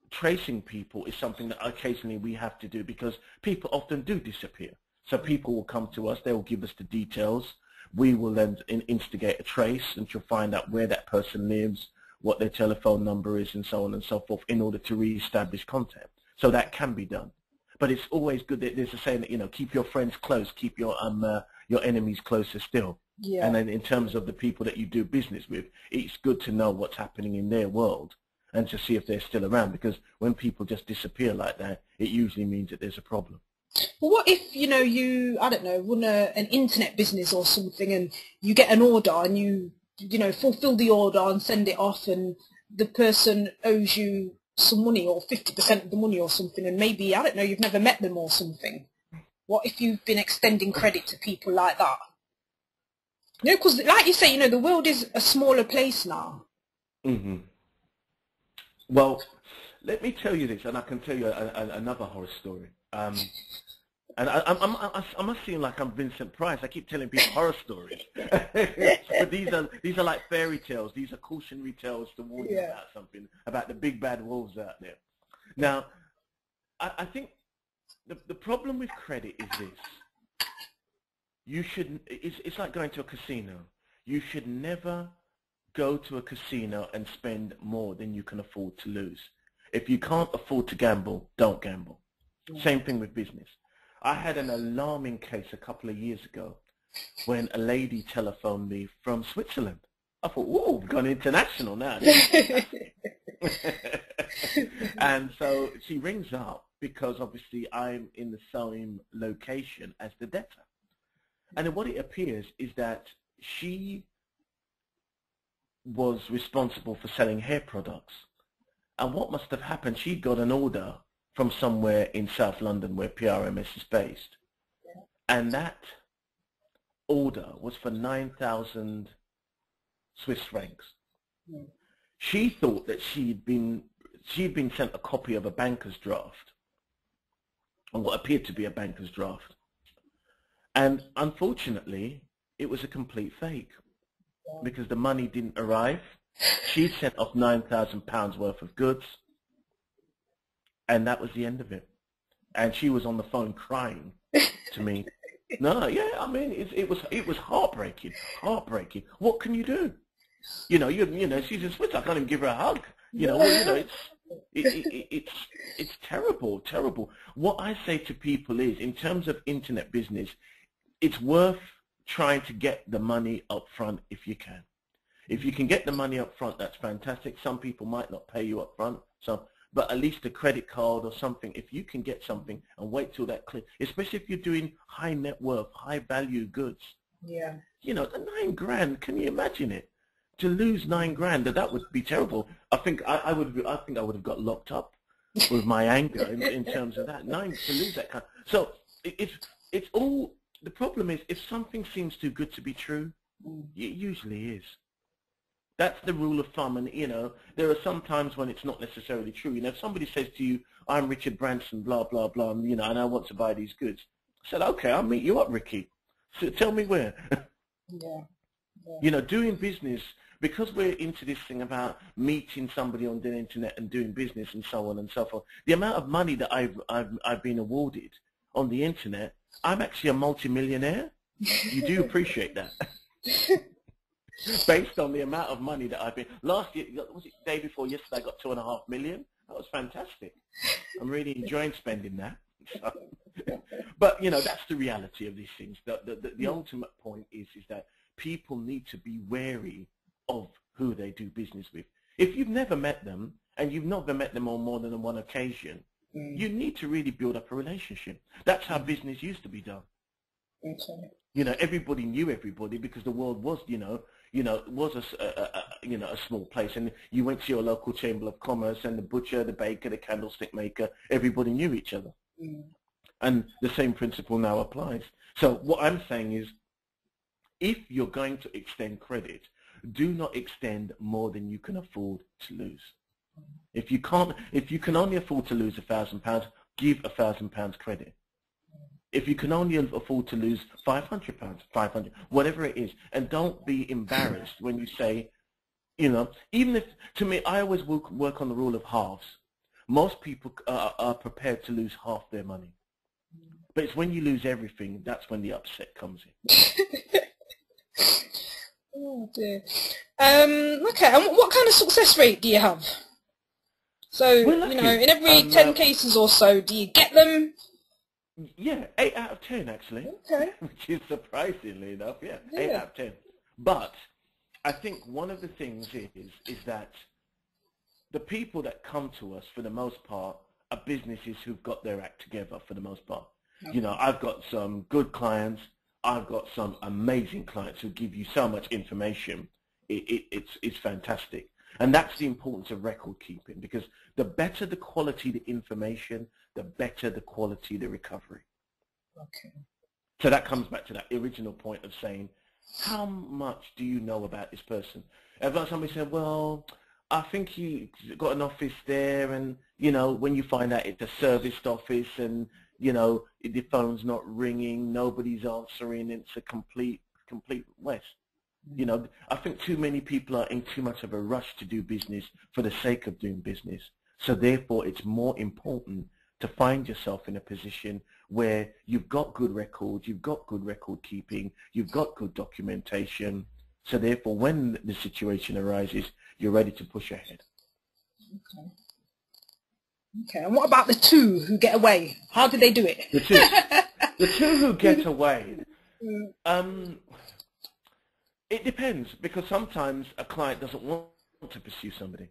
Speaker 2: tracing people is something that occasionally we have to do because people often do disappear. So people will come to us, they will give us the details. We will then instigate a trace and to find out where that person lives, what their telephone number is, and so on and so forth in order to re-establish contact. So that can be done. But it's always good that there's a saying that, you know, keep your friends close, keep your enemies closer still.
Speaker 1: Yeah.
Speaker 2: And then in terms of the people that you do business with, it's good to know what's happening in their world and to see if they're still around, because when people just disappear like that, it usually means that there's a problem.
Speaker 1: Well, what if, you know, you, I don't know, run an internet business or something and you get an order and you know, fulfill the order and send it off and the person owes you some money or 50% of the money or something and maybe, I don't know, you've never met them or something. What if you've been extending credit to people like that? You know, because like you say, you know, the world is a smaller place now.
Speaker 2: Mm-hmm. Well, let me tell you this, and I can tell you another horror story. And I must seem like I'm Vincent Price. I keep telling people horror stories, but these are like fairy tales. These are cautionary tales to warn you about something, about the big bad wolves out there. Now, I think the problem with credit is this: it's like going to a casino. You should never go to a casino and spend more than you can afford to lose. If you can't afford to gamble, don't gamble. Same thing with business. I had an alarming case a couple of years ago when a lady telephoned me from Switzerland. I thought, whoa, we've gone international now. And so she rings up because obviously I'm in the same location as the debtor. And then what it appears is that she was responsible for selling hair products. And what must have happened, she got an order from somewhere in South London where PRMS is based. And that order was for 9,000 Swiss francs. She thought that she'd been sent a copy of a banker's draft, or what appeared to be a banker's draft. And unfortunately, it was a complete fake because the money didn't arrive. She sent off £9,000 worth of goods, and that was the end of it. And she was on the phone crying to me. No, yeah, I mean, it was heartbreaking, heartbreaking. What can you do? You know, she's in Switzerland. I can't even give her a hug. You know, it's terrible, terrible. What I say to people is, in terms of internet business, it's worth trying to get the money up front if you can. If you can get the money up front, that's fantastic. Some people might not pay you up front, but at least a credit card or something, if you can get something and wait till that clear, especially if you're doing high net worth, high value goods.
Speaker 1: Yeah.
Speaker 2: You know, the 9 grand, can you imagine it? To lose 9 grand, that would be terrible. I think I would have got locked up with my anger in terms of that. To lose that kind. So it's all, the problem is, if something seems too good to be true, it usually is. That's the rule of thumb, and, you know, there are some times when it's not necessarily true. You know, if somebody says to you, I'm Richard Branson, blah, blah, blah, and, you know, and I want to buy these goods. I said, okay, I'll meet you up, Ricky. So tell me where.
Speaker 1: Yeah.
Speaker 2: You know, doing business, because we're into this thing about meeting somebody on the internet and doing business and so on and so forth, the amount of money that I've been awarded on the internet, I'm actually a multimillionaire. You do appreciate that. Based on the amount of money that I've been, last year, was it the day before yesterday, I got 2.5 million. That was fantastic. I'm really enjoying spending that. So, but, you know, that's the reality of these things. The ultimate point is that people need to be wary of who they do business with. If you've never met them, and you've never met them on more than one occasion, you need to really build up a relationship. That's how business used to be done.
Speaker 1: Okay.
Speaker 2: You know, everybody knew everybody because the world was, was a small place, and you went to your local chamber of commerce, and the butcher, the baker, the candlestick maker, everybody knew each other. And the same principle now applies. So what I'm saying is, if you're going to extend credit, do not extend more than you can afford to lose. If you can only afford to lose £1,000, give £1,000 credit. If you can only afford to lose £500, 500, whatever it is, and don't be embarrassed when you say, you know, even if, to me, I always work on the rule of halves. Most people are prepared to lose half their money. But it's when you lose everything, that's when the upset comes in.
Speaker 1: Oh dear. Okay, and what kind of success rate do you have? So,
Speaker 2: Well,
Speaker 1: you know, in every 10 cases or so, do you get them?
Speaker 2: Yeah, 8 out of 10 actually.
Speaker 1: Okay.
Speaker 2: Which is surprisingly enough, yeah, 8 out of 10. But I think one of the things is that the people that come to us for the most part are businesses who've got their act together for the most part. Okay. You know, I've got some good clients. I've got some amazing clients who give you so much information. It's fantastic. And that's the importance of record keeping, because the better the quality of the information, the better the quality of the recovery.
Speaker 1: Okay.
Speaker 2: So that comes back to that original point of saying, how much do you know about this person? If somebody said, well, I think he got an office there, and, you know, when you find out it's a serviced office, and, you know, the phone's not ringing, nobody's answering, it's a complete waste. You know, I think too many people are in too much of a rush to do business for the sake of doing business. So therefore, it's more important to find yourself in a position where you've got good records, you've got good record keeping, you've got good documentation. So therefore, when the situation arises, you're ready to push ahead.
Speaker 1: Okay. Okay, and what about the two who get away? How do they do it?
Speaker 2: The two who get away. It depends, because sometimes a client doesn't want to pursue somebody.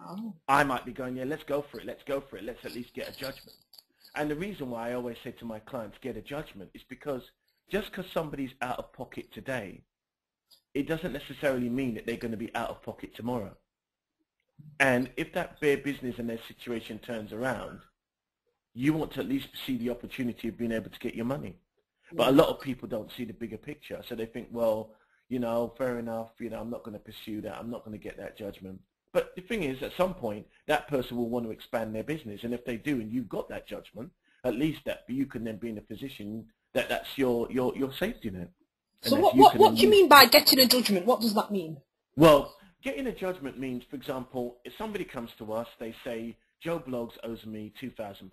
Speaker 1: Oh.
Speaker 2: I might be going, yeah, let's go for it, let's at least get a judgment. And the reason why I always say to my clients, get a judgment, is because just because somebody's out of pocket today, it doesn't necessarily mean that they're going to be out of pocket tomorrow. And if that bare business and their situation turns around, you want to at least see the opportunity of being able to get your money. But a lot of people don't see the bigger picture, so they think, well, you know, fair enough, you know, I'm not going to pursue that, I'm not going to get that judgment. But the thing is, at some point, that person will want to expand their business, and if they do, and you've got that judgment, at least that you can then be in a position that that's your safety net.
Speaker 1: So what do you mean by getting a judgment? What does that mean?
Speaker 2: Well, getting a judgment means, for example, if somebody comes to us, they say, Joe Bloggs owes me £2,000.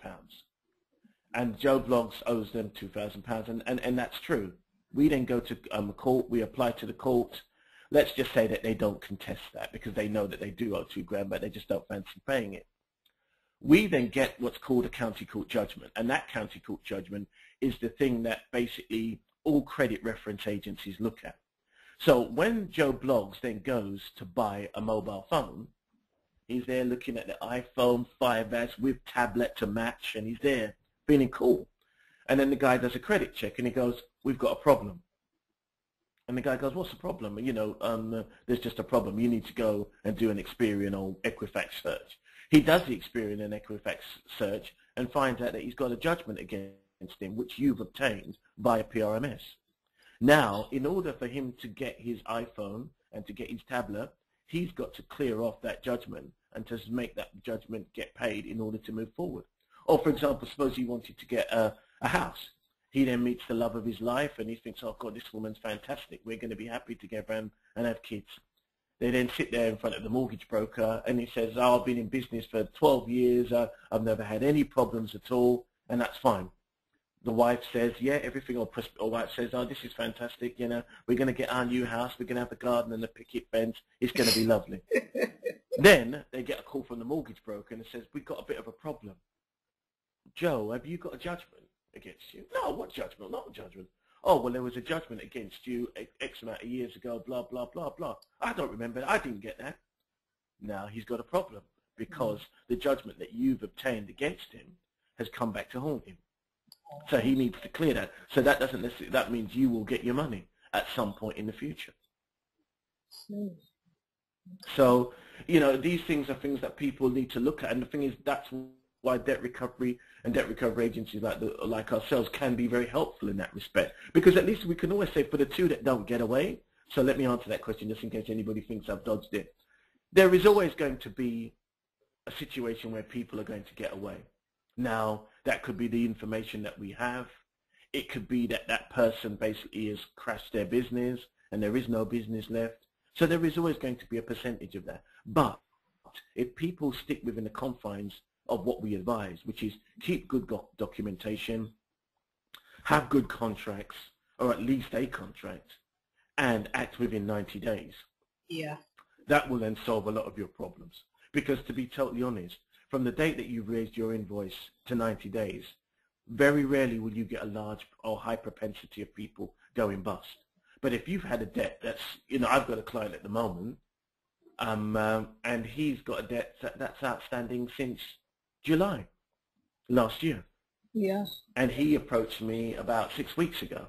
Speaker 2: And Joe Bloggs owes them £2,000, and that's true. We then go to court, we apply to the court. Let's just say that they don't contest that because they know that they do owe £2,000, but they just don't fancy paying it. We then get what's called a county court judgment, and that county court judgment is the thing that basically all credit reference agencies look at. So when Joe Bloggs then goes to buy a mobile phone, he's there looking at the iPhone 5S with tablet to match, and he's there feeling cool. And then the guy does a credit check, and he goes, we've got a problem. And the guy goes, what's the problem? You know, there's just a problem. You need to go and do an Experian or Equifax search. He does the Experian and Equifax search and finds out that he's got a judgment against him, which you've obtained via PRMS. Now, in order for him to get his iPhone and to get his tablet, he's got to clear off that judgment and to make that judgment get paid in order to move forward. Or, for example, suppose he wanted to get a house. He then meets the love of his life, and he thinks, oh, God, this woman's fantastic. We're going to be happy together and have kids. They then sit there in front of the mortgage broker, and he says, oh, I've been in business for 12 years. I've never had any problems at all, and that's fine. The wife says, yeah, everything, or wife says, oh, this is fantastic. You know, we're going to get our new house. We're going to have a garden and a picket fence. It's going to be lovely. Then they get a call from the mortgage broker, and it says, we've got a bit of a problem. Joe, have you got a judgment against you? No, what judgment? Not a judgment. Oh, well, there was a judgment against you X amount of years ago, blah, blah, blah, blah. I don't remember. I didn't get that. Now he's got a problem because the judgment that you've obtained against him has come back to haunt him. So he needs to clear that. So that doesn't necessarily, that means you will get your money at some point in the future. So, you know, these things are things that people need to look at. And the thing is, that's why debt recovery and debt recovery agencies like ourselves can be very helpful in that respect. Because at least we can always say, for the two that don't get away, so let me answer that question just in case anybody thinks I've dodged it. There is always going to be a situation where people are going to get away. Now, that could be the information that we have. It could be that that person basically has crashed their business and there is no business left. So there is always going to be a percentage of that. But if people stick within the confines of what we advise, which is keep good documentation, have good contracts, or at least a contract, and act within 90 days, that will then solve a lot of your problems. Because to be totally honest, from the date that you've raised your invoice to 90 days, very rarely will you get a large or high propensity of people going bust. But if you've had a debt that's, you know, I've got a client at the moment, and he's got a debt that's outstanding since July last year.
Speaker 1: Yeah.
Speaker 2: And he approached me about 6 weeks ago.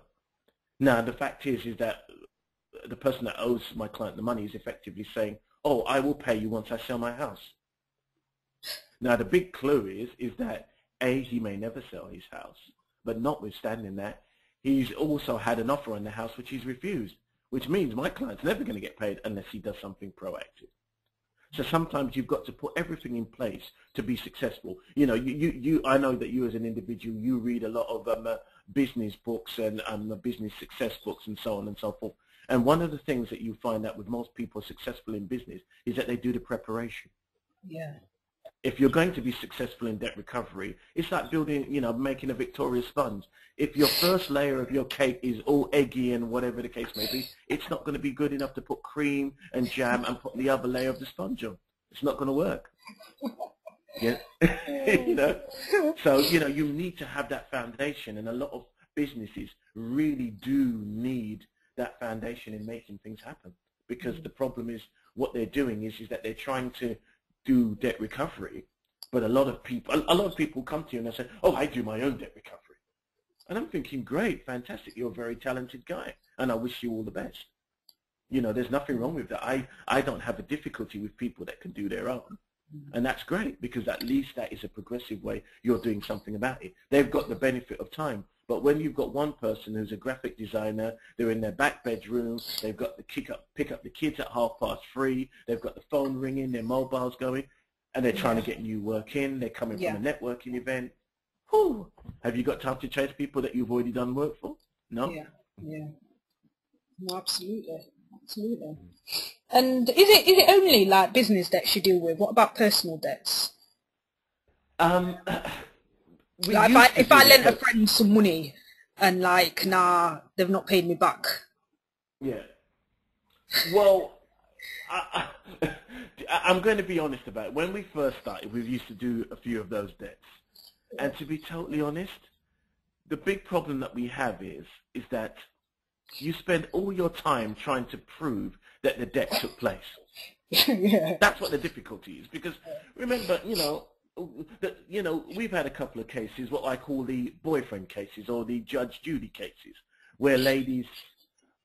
Speaker 2: Now, the fact is that the person that owes my client the money is effectively saying, oh, I will pay you once I sell my house. Now, the big clue is that, A, he may never sell his house, but notwithstanding that, he's also had an offer on the house which he's refused, which means my client's never going to get paid unless he does something proactive. So sometimes you've got to put everything in place to be successful. You know, I know that you as an individual, you read a lot of business books and business success books and so on and so forth. And one of the things that you find out with most people successful in business is that they do the preparation.
Speaker 1: Yeah.
Speaker 2: If you're going to be successful in debt recovery, it's like building, you know, making a victoria sponge. If your first layer of your cake is all eggy and whatever the case may be, it's not going to be good enough to put cream and jam and put the other layer of the sponge on. It's not going to work. Yeah. You know? So, you know, you need to have that foundation, and a lot of businesses really do need that foundation in making things happen. Because the problem is what they're doing is that they're trying to do debt recovery, but a lot of people come to you and they say, oh, I do my own debt recovery. And I'm thinking, great, fantastic, you're a very talented guy, and I wish you all the best. You know, there's nothing wrong with that. I don't have a difficulty with people that can do their own. And that's great, because at least that is a progressive way you're doing something about it. They've got the benefit of time. But when you've got one person who's a graphic designer, they're in their back bedroom, they've got the pick up the kids at 3:30, they've got the phone ringing, their mobile's going, and they're trying to get new work in, they're coming from a networking event. Whew. Have you got time to chase people that you've already done work for? No?
Speaker 1: Yeah, yeah. No, absolutely. Absolutely. And is it only like business debts you deal with? What about personal debts? Like if I lent a friend some money and like, nah, they've not paid me back.
Speaker 2: Yeah. Well, I'm going to be honest about it. When we first started, we used to do a few of those debts. And to be totally honest, the big problem that we have is that you spend all your time trying to prove that the debt took place.
Speaker 1: Yeah.
Speaker 2: That's what the difficulty is. Because remember, we've had a couple of cases, what I call the boyfriend cases or the Judge Judy cases, where ladies,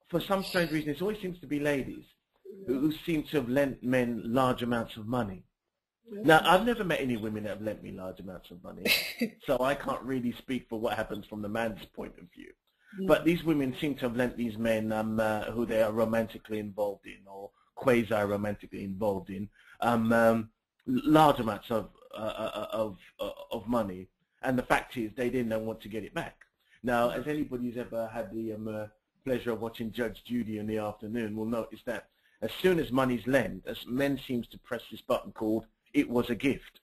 Speaker 2: for some strange reason, it always seems to be ladies who seem to have lent men large amounts of money. Now, I've never met any women that have lent me large amounts of money, so I can't really speak for what happens from the man's point of view. But these women seem to have lent these men who they are romantically involved in or quasi-romantically involved in large amounts of money. And the fact is they didn't want to get it back. Now, as anybody's ever had the pleasure of watching Judge Judy in the afternoon will notice that as soon as money's lent, as men seems to press this button called "it was a gift,"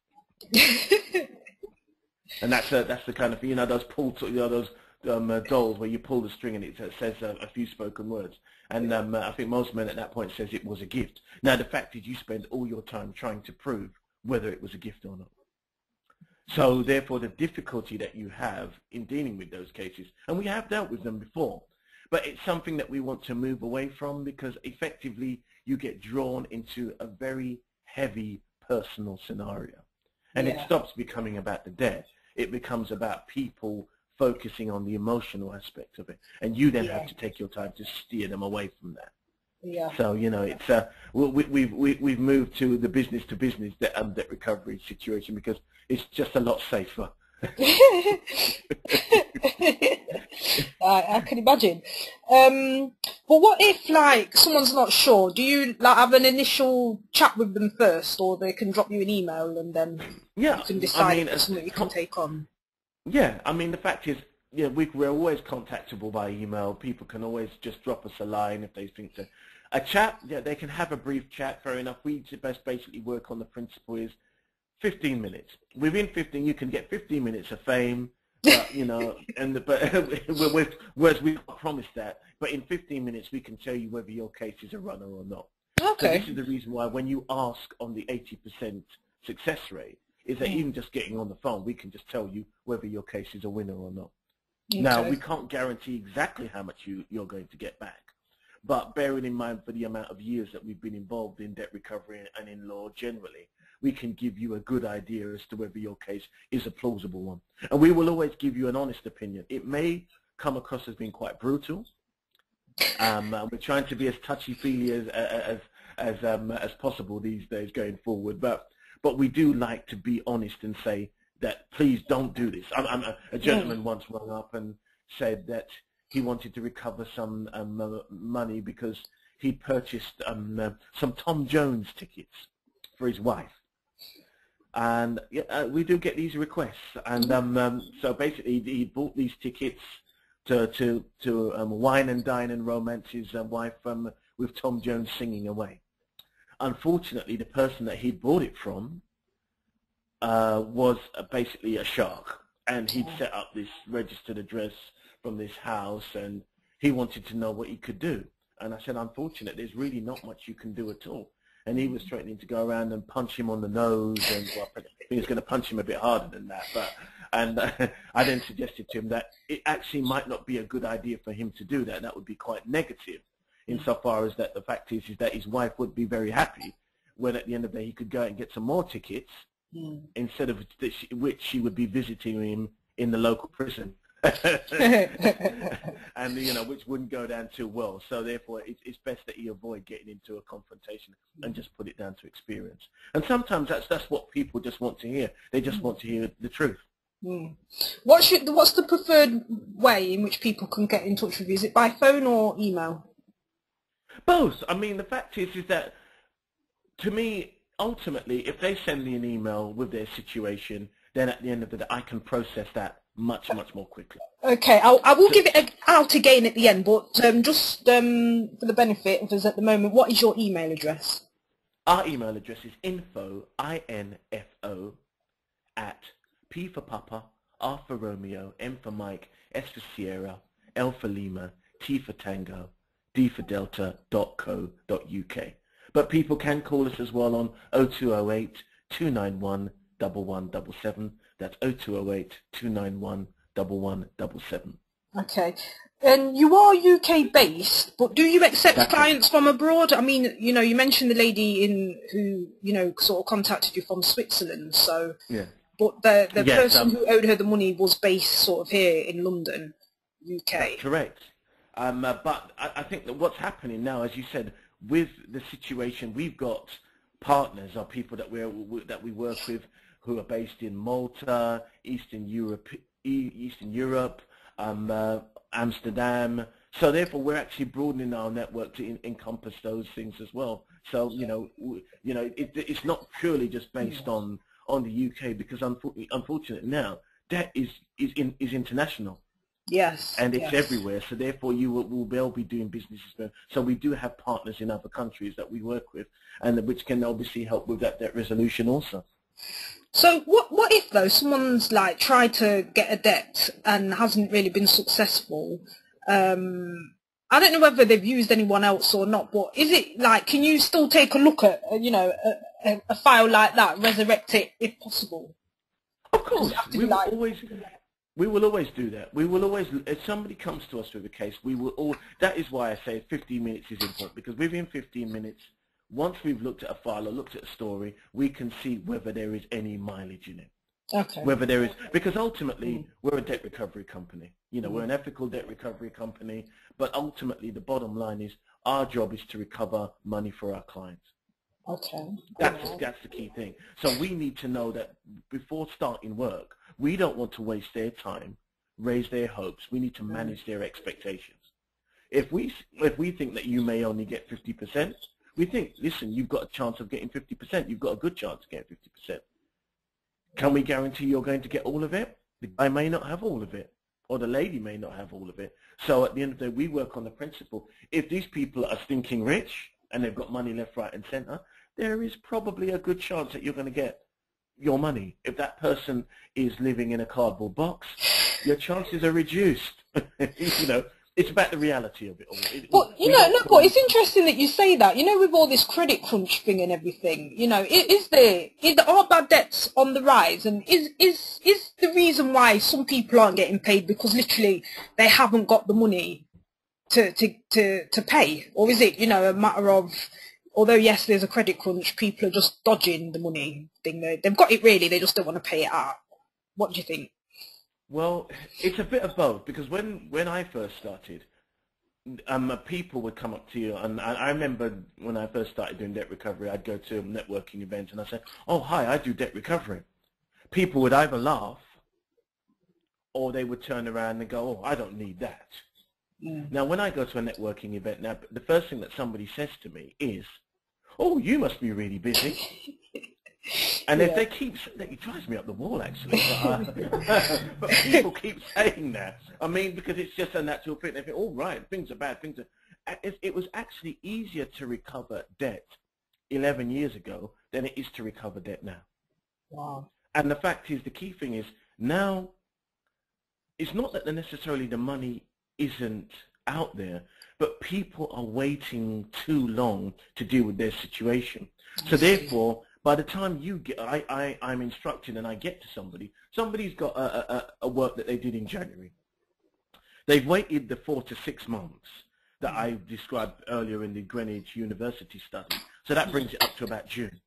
Speaker 2: and that's the kind of thing, those those dolls where you pull the string and it says a few spoken words. And I think most men at that point says it was a gift. Now the fact is you spend all your time trying to prove whether it was a gift or not. So therefore, the difficulty that you have in dealing with those cases, and we have dealt with them before, but it's something that we want to move away from, because effectively you get drawn into a very heavy personal scenario. And it stops becoming about the debt. It becomes about people focusing on the emotional aspect of it. And you then have to take your time to steer them away from that. So, you know, it's we've moved to the business to business debt recovery situation, because it's just a lot safer.
Speaker 1: I can imagine. But what if, like, someone's not sure? Do you like have an initial chat with them first, or they can drop you an email and then you can decide if it's something you can take on?
Speaker 2: Yeah, I mean, the fact is, yeah, we're always contactable by email. People can always just drop us a line if they think that a chat. Yeah, they can have a brief chat. Fair enough. We basically work on the principle is 15 minutes. Within 15, you can get 15 minutes of fame. But, you know, whereas we promised that. But in 15 minutes, we can tell you whether your case is a runner or not.
Speaker 1: Okay.
Speaker 2: So this is the reason why when you ask on the 80% success rate, is that even just getting on the phone, we can just tell you whether your case is a winner or not. Okay. Now, we can't guarantee exactly how much you're going to get back. But bearing in mind for the amount of years that we've been involved in debt recovery and in law generally, we can give you a good idea as to whether your case is a plausible one. And we will always give you an honest opinion. It may come across as being quite brutal. We're trying to be as touchy-feely as possible these days going forward. But we do like to be honest and say that please don't do this. A gentleman once rang up and said that he wanted to recover some money because he purchased some Tom Jones tickets for his wife. And we do get these requests, and so basically he bought these tickets to wine and dine and romance his wife with Tom Jones singing away. Unfortunately, the person that he'd bought it from was basically a shark, and he'd set up this registered address from this house, and he wanted to know what he could do. And I said, unfortunately, there's really not much you can do at all. And he was threatening to go around and punch him on the nose, and well, I think he was going to punch him a bit harder than that. And I then suggested to him that it actually might not be a good idea for him to do that. That would be quite negative, insofar as that the fact is that his wife would be very happy when at the end of the day he could go out and get some more tickets, instead of which she would be visiting him in the local prison. And you know, which wouldn't go down too well. So therefore it's best that you avoid getting into a confrontation and just put it down to experience. And sometimes that's what people just want to hear. They just want to hear the truth.
Speaker 1: What's the preferred way in which people can get in touch with you? Is it by phone or email?
Speaker 2: Both. I mean, the fact is that to me, ultimately, if they send me an email with their situation, then at the end of the day I can process that much more quickly. Okay,
Speaker 1: I will give it out again at the end, but just for the benefit of us at the moment, what is your email address?
Speaker 2: Our email address is info, I-N-F-O, at P for Papa, R for Romeo, M for Mike, S for Sierra, L for Lima, T for Tango, D for Delta.co.uk. But people can call us as well on 0208 291 1177. That's 0208 291 1177. Okay.
Speaker 1: And you are UK based, but do you accept clients from abroad? I mean, you know, you mentioned the lady who, you know, sort of contacted you from Switzerland, so
Speaker 2: yeah.
Speaker 1: But the person who owed her the money was based sort of here in London, UK.
Speaker 2: That's correct. But I think that what's happening now, as you said, with the situation, we've got partners, or people that we work with, who are based in Malta, Eastern Europe, Amsterdam. So therefore, we're actually broadening our network to encompass those things as well. So you know, it's not purely just based on the UK, because unfortunately now debt is international.
Speaker 1: Yes.
Speaker 2: And it's everywhere. So therefore, you will be doing business as well. So we do have partners in other countries that we work with, and which can obviously help with that debt resolution also.
Speaker 1: So what if though someone's like tried to get a debt and hasn't really been successful? I don't know whether they've used anyone else or not, but is it like, can you still take a look at a file like that, resurrect it if possible?
Speaker 2: Of course,
Speaker 1: You have to
Speaker 2: we
Speaker 1: be
Speaker 2: will
Speaker 1: like,
Speaker 2: always. We will always do that. We will always, if somebody comes to us with a case, we will all, that is why I say 15 minutes is important, because within 15 minutes, once we've looked at a file or looked at a story, we can see whether there is any mileage in it.
Speaker 1: okay.
Speaker 2: Whether there is, because ultimately, we're a debt recovery company. You know, we're an ethical debt recovery company, but ultimately the bottom line is our job is to recover money for our clients.
Speaker 1: Okay.
Speaker 2: That's the key thing. So we need to know that before starting work, we don't want to waste their time, raise their hopes. We need to manage their expectations. If we think that you may only get 50%, we think, listen, you've got a chance of getting 50%. You've got a good chance of getting 50%. Can we guarantee you're going to get all of it? The guy may not have all of it, or the lady may not have all of it. So at the end of the day, we work on the principle. If these people are stinking rich and they've got money left, right, and center, there is probably a good chance that you're going to get your money. If that person is living in a cardboard box, your chances are reduced. You know, it's about the reality of it all.
Speaker 1: But, you know, look, it's interesting that you say that. You know, with all this credit crunch thing and everything, you know, are bad debts on the rise? And is the reason why some people aren't getting paid because literally they haven't got the money to pay? Or is it, you know, a matter of, although yes, there's a credit crunch, people are just dodging the money thing. They've got it really, they just don't want to pay it out. What do you think?
Speaker 2: Well, it's a bit of both, because when I first started, people would come up to you, and I remember when I first started doing debt recovery, I'd go to a networking event and I'd say, oh, hi, I do debt recovery. People would either laugh or they would turn around and go, oh, I don't need that. Now, when I go to a networking event, now the first thing that somebody says to me is, oh, you must be really busy. And if they keep, it drives me up the wall actually, but people keep saying that. I mean, because it's just a natural thing. They think, oh, right, things are bad, things are... It was actually easier to recover debt 11 years ago than it is to recover debt now.
Speaker 1: Wow.
Speaker 2: And the fact is, the key thing is, now, it's not that necessarily the money isn't out there, but people are waiting too long to deal with their situation. So therefore, by the time you get, I'm instructed and I get to somebody's got a work that they did in January. They've waited the 4 to 6 months that I described earlier in the Greenwich University study. So that brings it up to about June.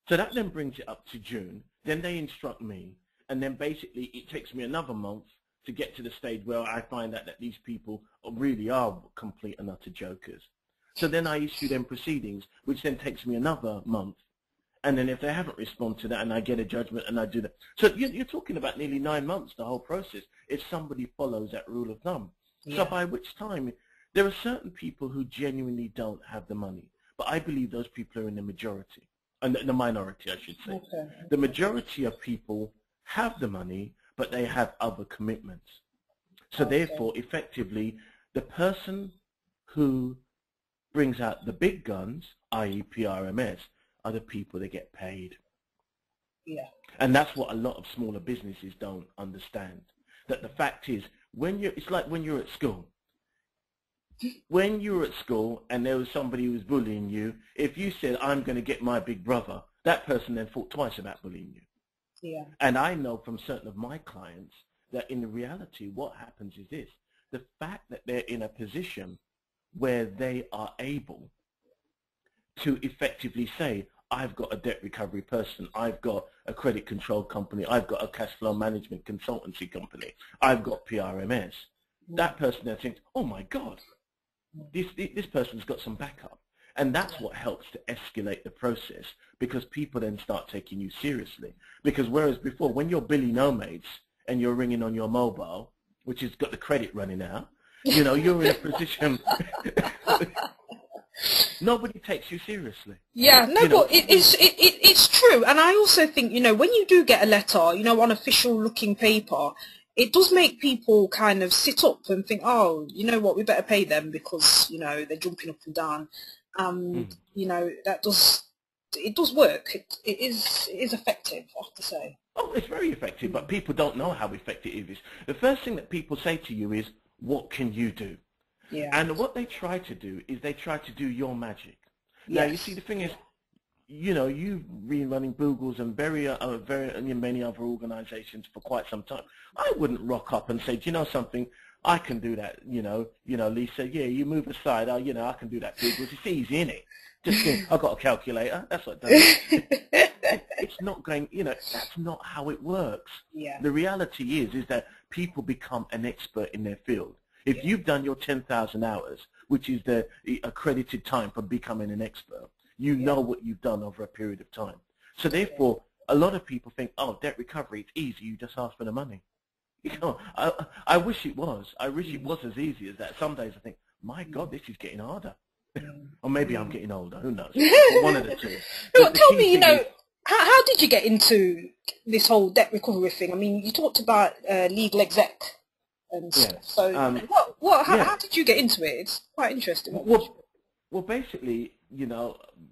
Speaker 2: So that then brings it up to June. Then they instruct me, and then basically it takes me another month to get to the stage where I find out that these people really are complete and utter jokers. So then I issue them proceedings, which then takes me another month. And then if they haven't responded to that and I get a judgment and I do that. So you're talking about nearly 9 months, the whole process, if somebody follows that rule of thumb. So by which time, there are certain people who genuinely don't have the money. But I believe those people are in the majority, and the minority, I should say.
Speaker 1: Okay.
Speaker 2: The majority of people have the money, but they have other commitments. So therefore, effectively, the person who brings out the big guns, i.e. PRMS, are the people that get paid.
Speaker 1: Yeah.
Speaker 2: And that's what a lot of smaller businesses don't understand. That the fact is, it's like when you're at school. When you were at school and there was somebody who was bullying you, if you said, I'm going to get my big brother, that person then thought twice about bullying you.
Speaker 1: Yeah.
Speaker 2: And I know from certain of my clients that in reality what happens is this. The fact that they're in a position where they are able to effectively say, I've got a debt recovery person, I've got a credit control company, I've got a cash flow management consultancy company, I've got PRMS. That person then thinks, oh my God, this person's got some backup. And that's what helps to escalate the process, because people then start taking you seriously. Because whereas before, when you're Billy No Mates and you're ringing on your mobile, which has got the credit running out, you know, you're in a position... Nobody takes you seriously.
Speaker 1: Yeah, no,
Speaker 2: you know,
Speaker 1: but it's true. And I also think, you know, when you do get a letter, you know, on official looking paper, it does make people kind of sit up and think, oh, you know what, we better pay them because, you know, they're jumping up and down. You know, it does work. It is effective, I have to say.
Speaker 2: Oh, it's very effective, but people don't know how effective it is. The first thing that people say to you is, what can you do? Yeah. And what they try to do is they try to do your magic. Now, you see, the thing is, you know, you've been running Googles and very many other organizations for quite some time. I wouldn't rock up and say, do you know something? I can do that, Lisa, yeah, you move aside, I can do that Googles. It's easy, innit? Just think, I've got a calculator, that's what does it. It's not going, that's not how it works.
Speaker 1: Yeah.
Speaker 2: The reality is that people become an expert in their field. If you've done your 10,000 hours, which is the accredited time for becoming an expert, you know what you've done over a period of time. So therefore, a lot of people think, oh, debt recovery, it's easy, you just ask for the money. I wish it was. I wish it was as easy as that. Some days I think, my God, this is getting harder. Or maybe I'm getting older, who knows? But one of the two.
Speaker 1: Well, tell me, how did you get into this whole debt recovery thing? I mean, you talked about legal exec and stuff. So how did you get into it? It's quite interesting.
Speaker 2: Well, basically,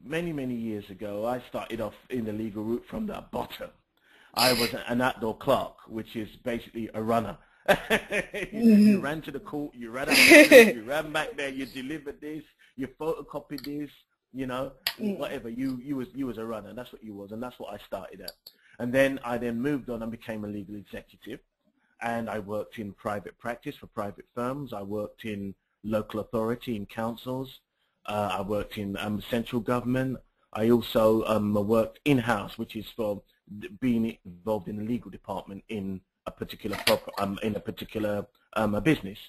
Speaker 2: many, many years ago, I started off in the legal route from the bottom. I was an outdoor clerk, which is basically a runner. You ran to the court, you ran up there, you ran back there, you delivered this, you photocopied this, whatever. You was a runner. That's what you was, and that's what I started at. And then I moved on and became a legal executive, and I worked in private practice for private firms. I worked in local authority, in councils. I worked in central government. I also worked in-house, which is for being involved in the legal department in a particular business.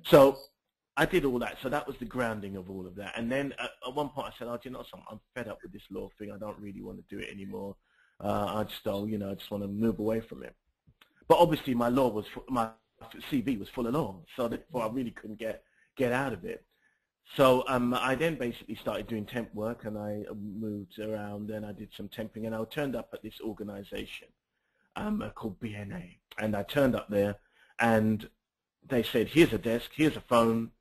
Speaker 2: So I did all that. So that was the grounding of all of that. And then at one point I said, oh, do you know something? I'm fed up with this law thing. I don't really want to do it anymore. I just want to move away from it. But obviously my CV was full of law, so therefore I really couldn't get out of it. So I then basically started doing temp work, and I moved around, and I did some temping, and I turned up at this organization called BNA. And I turned up there, and they said, here's a desk, here's a phone,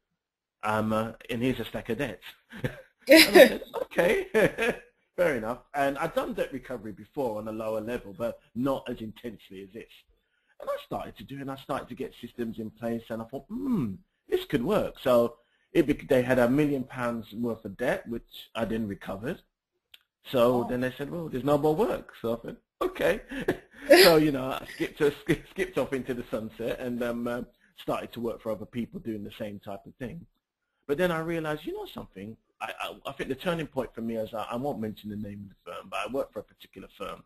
Speaker 2: and here's a stack of debts. And I said, okay, fair enough. And I'd done debt recovery before on a lower level, but not as intensely as this. And I started to do it, and I started to get systems in place, and I thought, this could work. So they had £1 million worth of debt, which I then recovered. So then they said, well, there's no more work. So I said, okay. So, I skipped off into the sunset and started to work for other people doing the same type of thing. But then I realized, something? I think the turning point for me is, I won't mention the name of the firm, but I worked for a particular firm,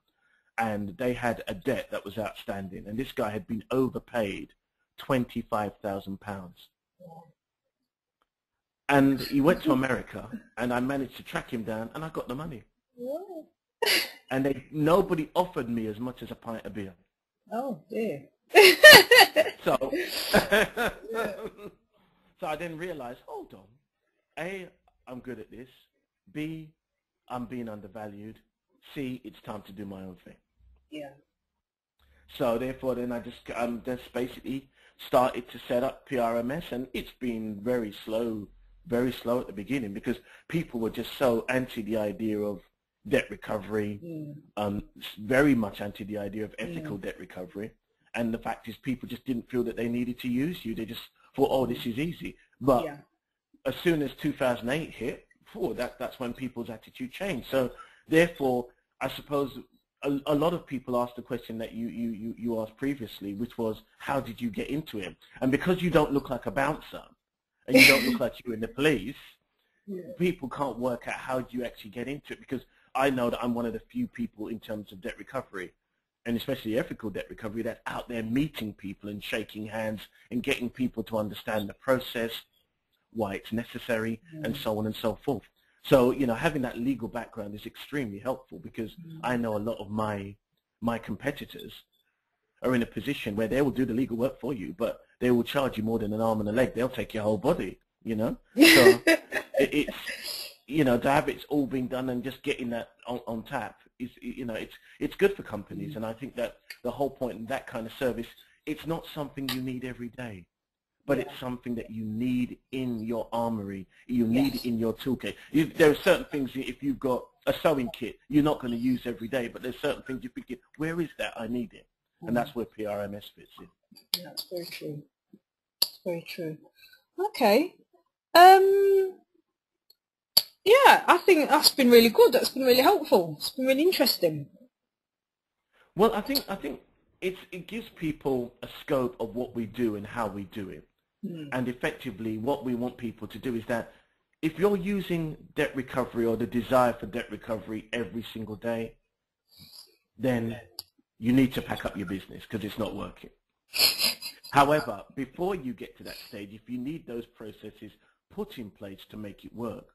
Speaker 2: and they had a debt that was outstanding, and this guy had been overpaid £25,000. And he went to America, and I managed to track him down, and I got the money. Whoa. And nobody offered me as much as a pint of beer.
Speaker 1: Oh, dear.
Speaker 2: So I then realized, hold on. A, I'm good at this. B, I'm being undervalued. C, it's time to do my own thing.
Speaker 1: Yeah.
Speaker 2: So therefore, then I just basically started to set up PRMS, and it's been very slow at the beginning, because people were just so anti the idea of debt recovery, very much anti the idea of ethical debt recovery. And the fact is, people just didn't feel that they needed to use you. They just thought, oh, this is easy. But as soon as 2008 hit, that's when people's attitude changed. So therefore, I suppose a lot of people asked the question that you asked previously, which was, how did you get into it? And because you don't look like a bouncer, and you don't look like you're in the police, people can't work out how do you actually get into it, because I know that I'm one of the few people in terms of debt recovery, and especially ethical debt recovery, that's out there meeting people and shaking hands and getting people to understand the process, why it's necessary, and so on and so forth. So, having that legal background is extremely helpful, because I know a lot of my competitors are in a position where they will do the legal work for you, but they will charge you more than an arm and a leg. They'll take your whole body, So it's, to have it all being done and just getting that on tap is, it's good for companies. And I think that the whole point in that kind of service, it's not something you need every day, but it's something that you need in your armory. You need it in your toolkit. There are certain things, if you've got a sewing kit, you're not going to use every day, but there's certain things you're thinking, where is that? I need it. And that's where PRMS fits in.
Speaker 1: Yeah, that's very true. That's very true. Okay. Yeah, I think that's been really good. That's been really helpful. It's been really interesting.
Speaker 2: Well, I think it gives people a scope of what we do and how we do it. And effectively, what we want people to do is that if you're using debt recovery or the desire for debt recovery every single day, then you need to pack up your business because it's not working. However, before you get to that stage, if you need those processes put in place to make it work,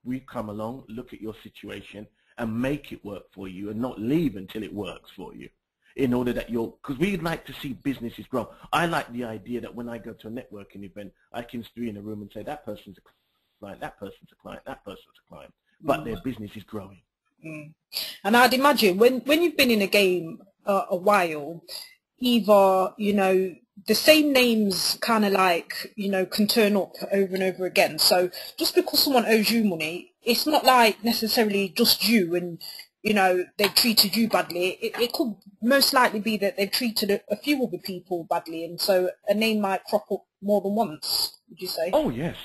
Speaker 2: we come along, look at your situation and make it work for you and not leave until it works for you, in order that because we'd like to see businesses grow. I like the idea that when I go to a networking event, I can be in a room and say, that person's a client, that person's a client, that person's a client, but their business is growing.
Speaker 1: And I'd imagine when you've been in a game a while, either, you know, the same names kind of like, you know, can turn up over and over again. So just because someone owes you money, it's not like necessarily just you and, you know, they've treated you badly. It could most likely be that they've treated a few other people badly, and so a name might crop up more than once, would you say?
Speaker 2: Oh, yes.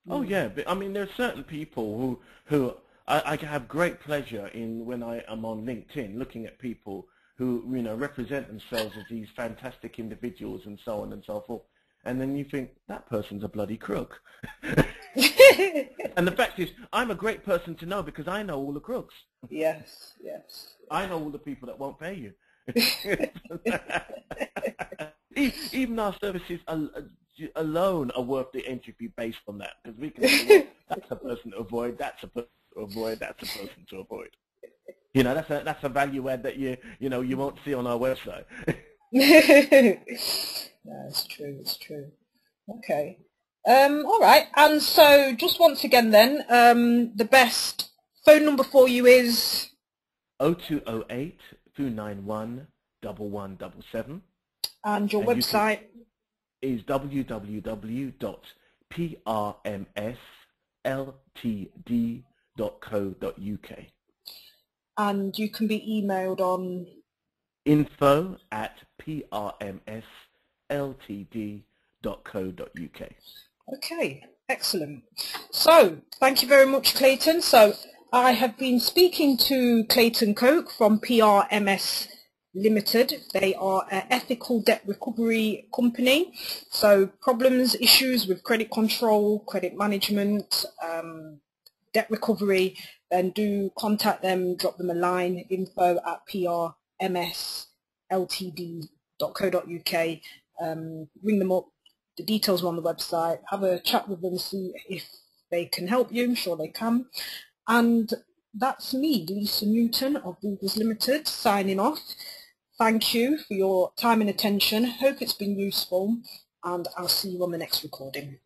Speaker 2: Oh, yeah. But, I mean, there are certain people who I have great pleasure in when I am on LinkedIn looking at people who, you know, represent themselves as these fantastic individuals and so on and so forth. And then you think, that person's a bloody crook. And the fact is, I'm a great person to know because I know all the crooks.
Speaker 1: Yes, yes.
Speaker 2: I know all the people that won't pay you. Even our services alone are worth the entry fee based on that, because we can say, well, that's a person to avoid, that's a person to avoid, that's a person to avoid. You know, that's a value add that you won't see on our website.
Speaker 1: No, it's true, it's true. Okay. All right. And so just once again then, the best phone number for you is
Speaker 2: 0208 291 1177.
Speaker 1: And your website
Speaker 2: is www.prmsltd.co.uk.
Speaker 1: And you can be emailed on
Speaker 2: info@prmsltd.co.uk.
Speaker 1: Okay, excellent. So, thank you very much, Clayton. So, I have been speaking to Clayton Coke from PRMS Limited. They are an ethical debt recovery company. So, problems, issues with credit control, credit management, debt recovery, then do contact them, drop them a line, info@prmsltd.co.uk. Ring them up. The details are on the website. Have a chat with them, see if they can help you. I'm sure they can. And that's me, Lisa Newton of Googles Limited, signing off. Thank you for your time and attention. Hope it's been useful, and I'll see you on the next recording.